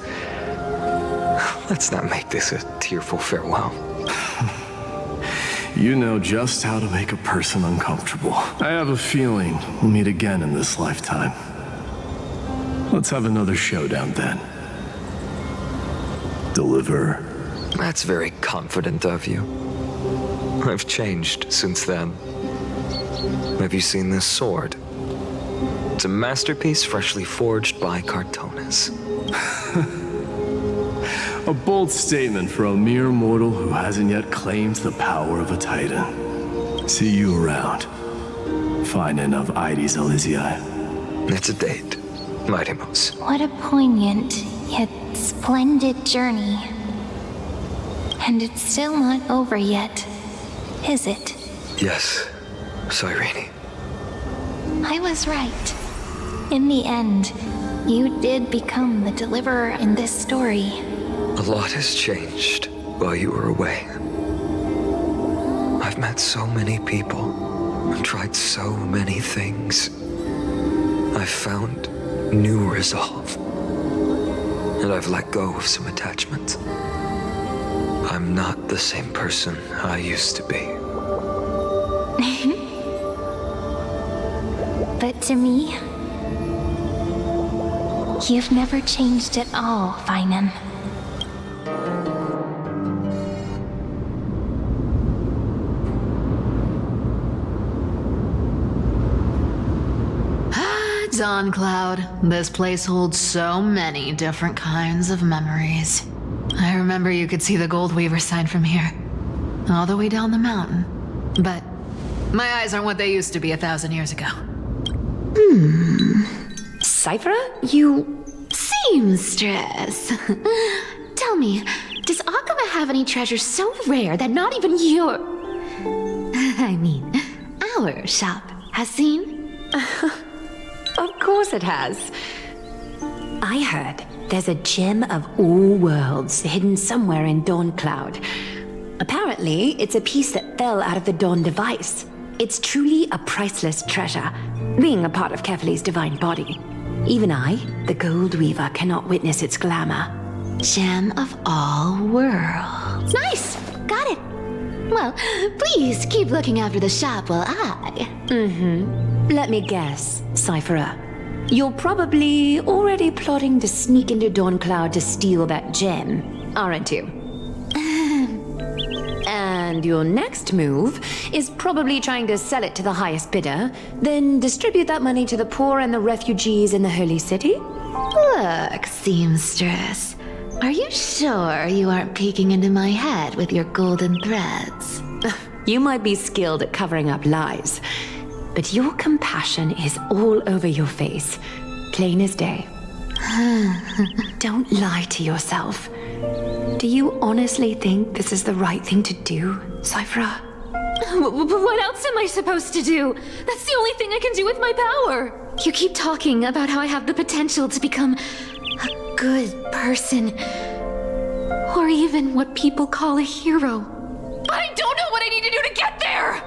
Let's not make this a tearful farewell. You know just how to make a person uncomfortable. I have a feeling we'll meet again in this lifetime. Let's have another showdown then. Deliver. That's very confident of you. I've changed since then. Have you seen this sword? It's a masterpiece freshly forged by Cartonis. A bold statement for a mere mortal who hasn't yet claimed the power of a titan. See you around. Finan of Ides Elysiae. It's a date, Mightimos. What a poignant, yet splendid journey. And it's still not over yet, is it? Yes, Cyrene. I was right. In the end, you did become the deliverer in this story. A lot has changed while you were away. I've met so many people and tried so many things. I've found new resolve. And I've let go of some attachments. I'm not the same person I used to be. But to me, you've never changed at all, Finan. Dawn Cloud. This place holds so many different kinds of memories. I remember you could see the Gold Weaver sign from here, all the way down the mountain. But my eyes aren't what they used to be 1,000 years ago. Cyphera, you seamstress. Tell me, does Akama have any treasures so rare that not even your... I mean, our shop has seen? Of course it has. I heard there's a gem of all worlds hidden somewhere in Dawn Cloud. Apparently, it's a piece that fell out of the Dawn device. It's truly a priceless treasure, being a part of Kefali's divine body. Even I, the Gold Weaver, cannot witness its glamour. Gem of all worlds. Nice! Got it. Well, please keep looking after the shop while I... Let me guess, Cyphera. You're probably already plotting to sneak into Dawn Cloud to steal that gem, aren't you? And your next move is probably trying to sell it to the highest bidder, then distribute that money to the poor and the refugees in the Holy City? Look, seamstress. Are you sure you aren't peeking into my head with your golden threads? You might be skilled at covering up lies, but your compassion is all over your face, plain as day. Don't lie to yourself. Do you honestly think this is the right thing to do, Cyphera? What else am I supposed to do? That's the only thing I can do with my power. You keep talking about how I have the potential to become a good person, or even what people call a hero. But I don't know what I need to do to get there!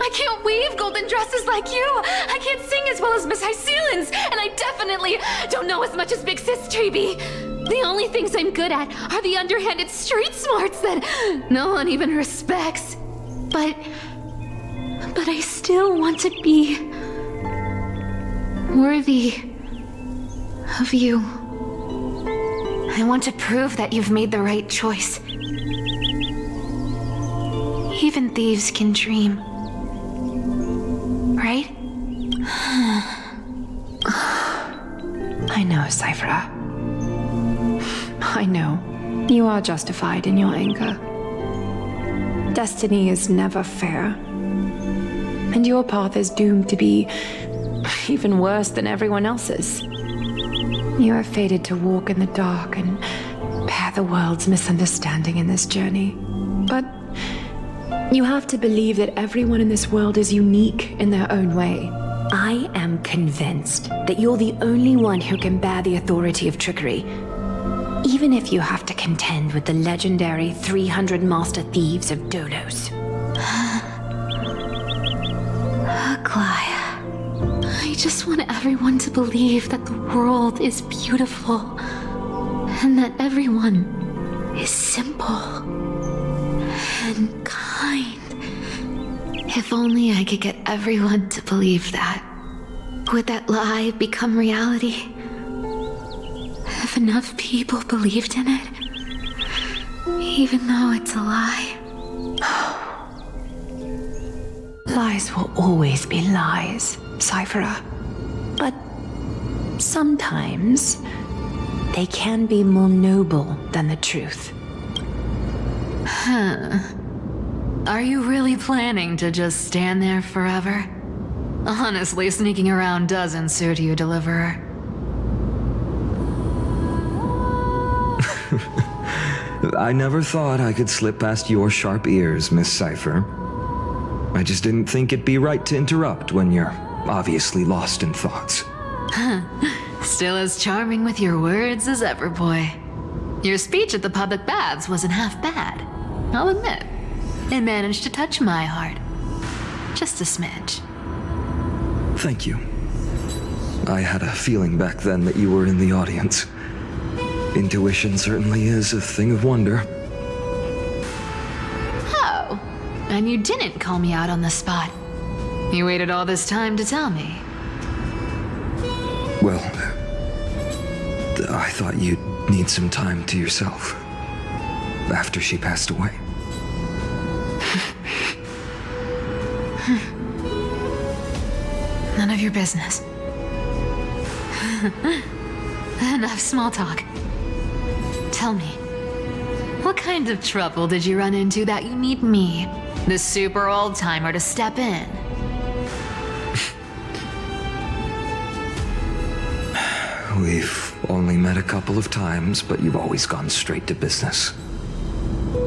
I can't weave golden dresses like you. I can't sing as well as Miss Hyceelans, and I definitely don't know as much as Big Sis Treeby. The only things I'm good at are the underhanded street smarts that no one even respects. But I still want to be worthy of you. I want to prove that you've made the right choice. Even thieves can dream. Right? I know, Cyphera. I know. You are justified in your anger. Destiny is never fair. And your path is doomed to be even worse than everyone else's. You are fated to walk in the dark and bear the world's misunderstanding in this journey. But you have to believe that everyone in this world is unique in their own way. I am convinced that you're the only one who can bear the authority of trickery. Even if you have to contend with the legendary 300 master thieves of Dolos. Aglaia. I just want everyone to believe that the world is beautiful. And that everyone is simple. And kind. If only I could get everyone to believe that. Would that lie become reality? If enough people believed in it, even though it's a lie. Lies will always be lies, Cyphera. But sometimes they can be more noble than the truth. Huh. Are you really planning to just stand there forever? Honestly, sneaking around doesn't suit you, Deliverer. I never thought I could slip past your sharp ears, Miss Cypher. I just didn't think it'd be right to interrupt when you're obviously lost in thoughts. Still as charming with your words as ever, boy. Your speech at the public baths wasn't half bad. I'll admit. It managed to touch my heart. Just a smidge. Thank you. I had a feeling back then that you were in the audience. Intuition certainly is a thing of wonder. Oh, and you didn't call me out on the spot. You waited all this time to tell me. Well, I thought you'd need some time to yourself. After she passed away. None of your business. Enough small talk. Tell me, what kind of trouble did you run into that you need me, the super old-timer, to step in? We've only met a couple of times, but you've always gone straight to business.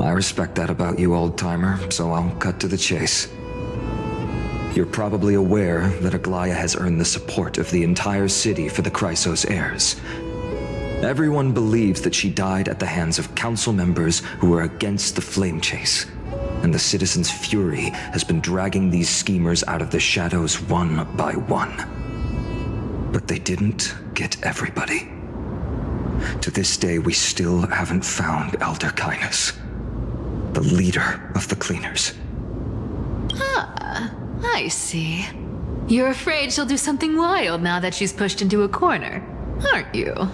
I respect that about you, old-timer, so I'll cut to the chase. You're probably aware that Aglaia has earned the support of the entire city for the Chrysos heirs. Everyone believes that she died at the hands of council members who were against the flame chase, and the citizens' fury has been dragging these schemers out of the shadows one by one. But they didn't get everybody. To this day, we still haven't found Elder Kynus, the leader of the cleaners. Ah, I see. You're afraid she'll do something wild now that she's pushed into a corner, aren't you?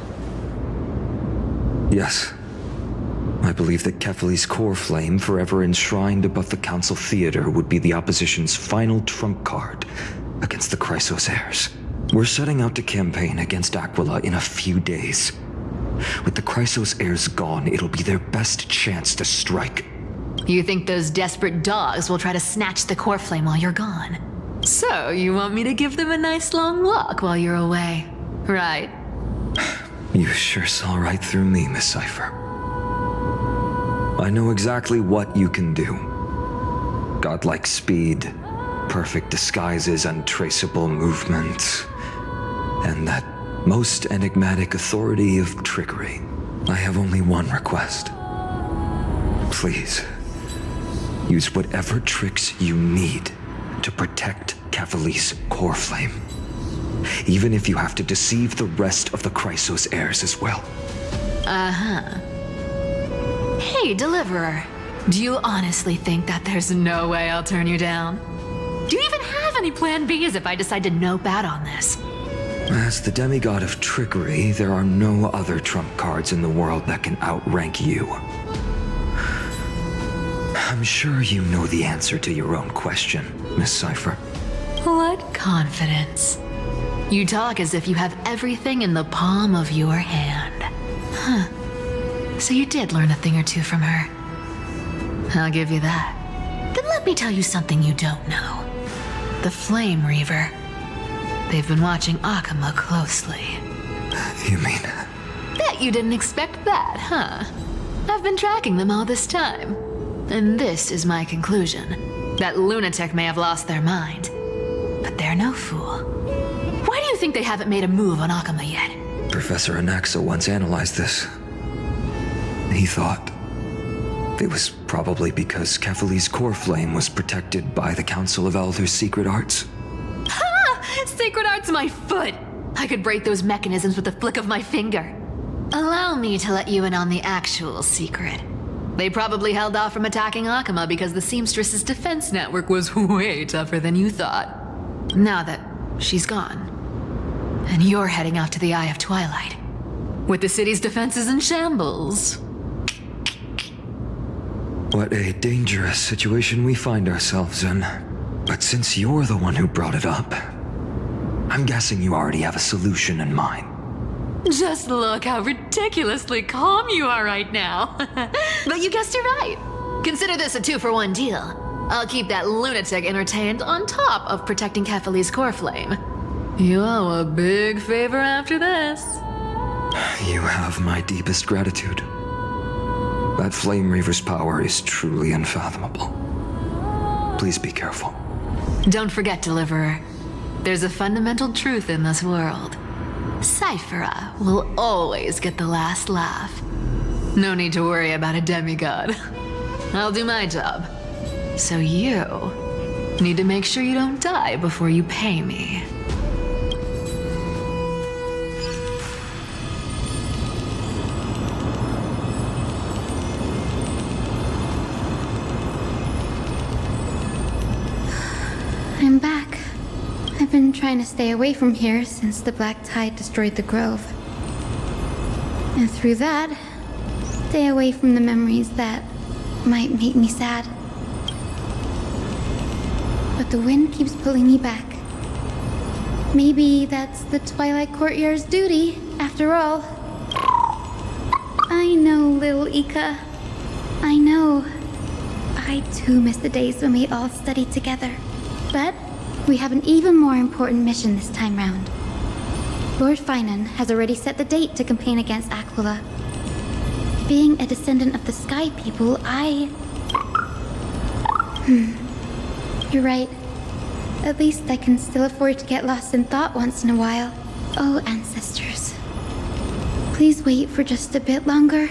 Yes. I believe that Kefali's core flame, forever enshrined above the council theater, would be the opposition's final trump card against the Chrysos heirs. We're setting out to campaign against Aquila in a few days. With the Chrysos heirs gone, it'll be their best chance to strike. You think those desperate dogs will try to snatch the core flame while you're gone? So, you want me to give them a nice long walk while you're away, right? You sure saw right through me, Miss Cypher. I know exactly what you can do. Godlike speed, perfect disguises, untraceable movement, and that most enigmatic authority of trickery. I have only one request. Please, use whatever tricks you need to protect Kefali's core flame. Even if you have to deceive the rest of the Chrysos heirs as well. Uh-huh. Hey, Deliverer. Do you honestly think that there's no way I'll turn you down? Do you even have any plan Bs if I decide to nope out on this? As the demigod of trickery, there are no other trump cards in the world that can outrank you. I'm sure you know the answer to your own question, Miss Cypher. What confidence. You talk as if you have everything in the palm of your hand. Huh. So you did learn a thing or two from her. I'll give you that. Then let me tell you something you don't know. The Flame Reaver. They've been watching Akama closely. You mean? Bet you didn't expect that, huh? I've been tracking them all this time. And this is my conclusion. That lunatic may have lost their mind. But they're no fool. Why do you think they haven't made a move on Akama yet? Professor Anaxa once analyzed this. He thought it was probably because Kefali's core flame was protected by the Council of Elders' secret arts. Ha! Sacred art's my foot! I could break those mechanisms with a flick of my finger. Allow me to let you in on the actual secret. They probably held off from attacking Akama because the Seamstress's defense network was way tougher than you thought. Now that she's gone, and you're heading out to the Eye of Twilight, with the city's defenses in shambles. What a dangerous situation we find ourselves in. But since you're the one who brought it up, I'm guessing you already have a solution in mind. Just look how ridiculously calm you are right now. But you guessed it right. Consider this a 2-for-1 deal. I'll keep that lunatic entertained on top of protecting Kefali's core flame. You owe a big favor after this. You have my deepest gratitude. That Flame Reaver's power is truly unfathomable. Please be careful. Don't forget, Deliverer. There's a fundamental truth in this world. Cyphera will always get the last laugh. No need to worry about a demigod. I'll do my job. So you need to make sure you don't die before you pay me. I'm back. I've been trying to stay away from here since the Black Tide destroyed the grove. And through that, stay away from the memories that might make me sad. But the wind keeps pulling me back. Maybe that's the Twilight Courtyard's duty, after all. I know, little Ika. I know. I too miss the days when we all studied together. But we have an even more important mission this time round. Lord Finan has already set the date to campaign against Aquila. Being a descendant of the Sky People, You're right. At least I can still afford to get lost in thought once in a while. Oh, ancestors. Please wait for just a bit longer.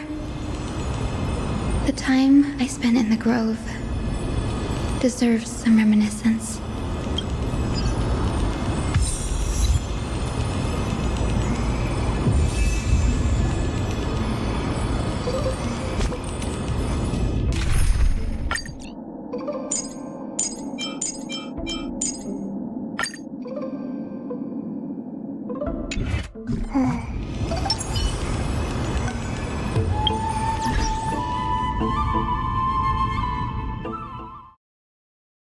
The time I spent in the grove deserves some reminiscence.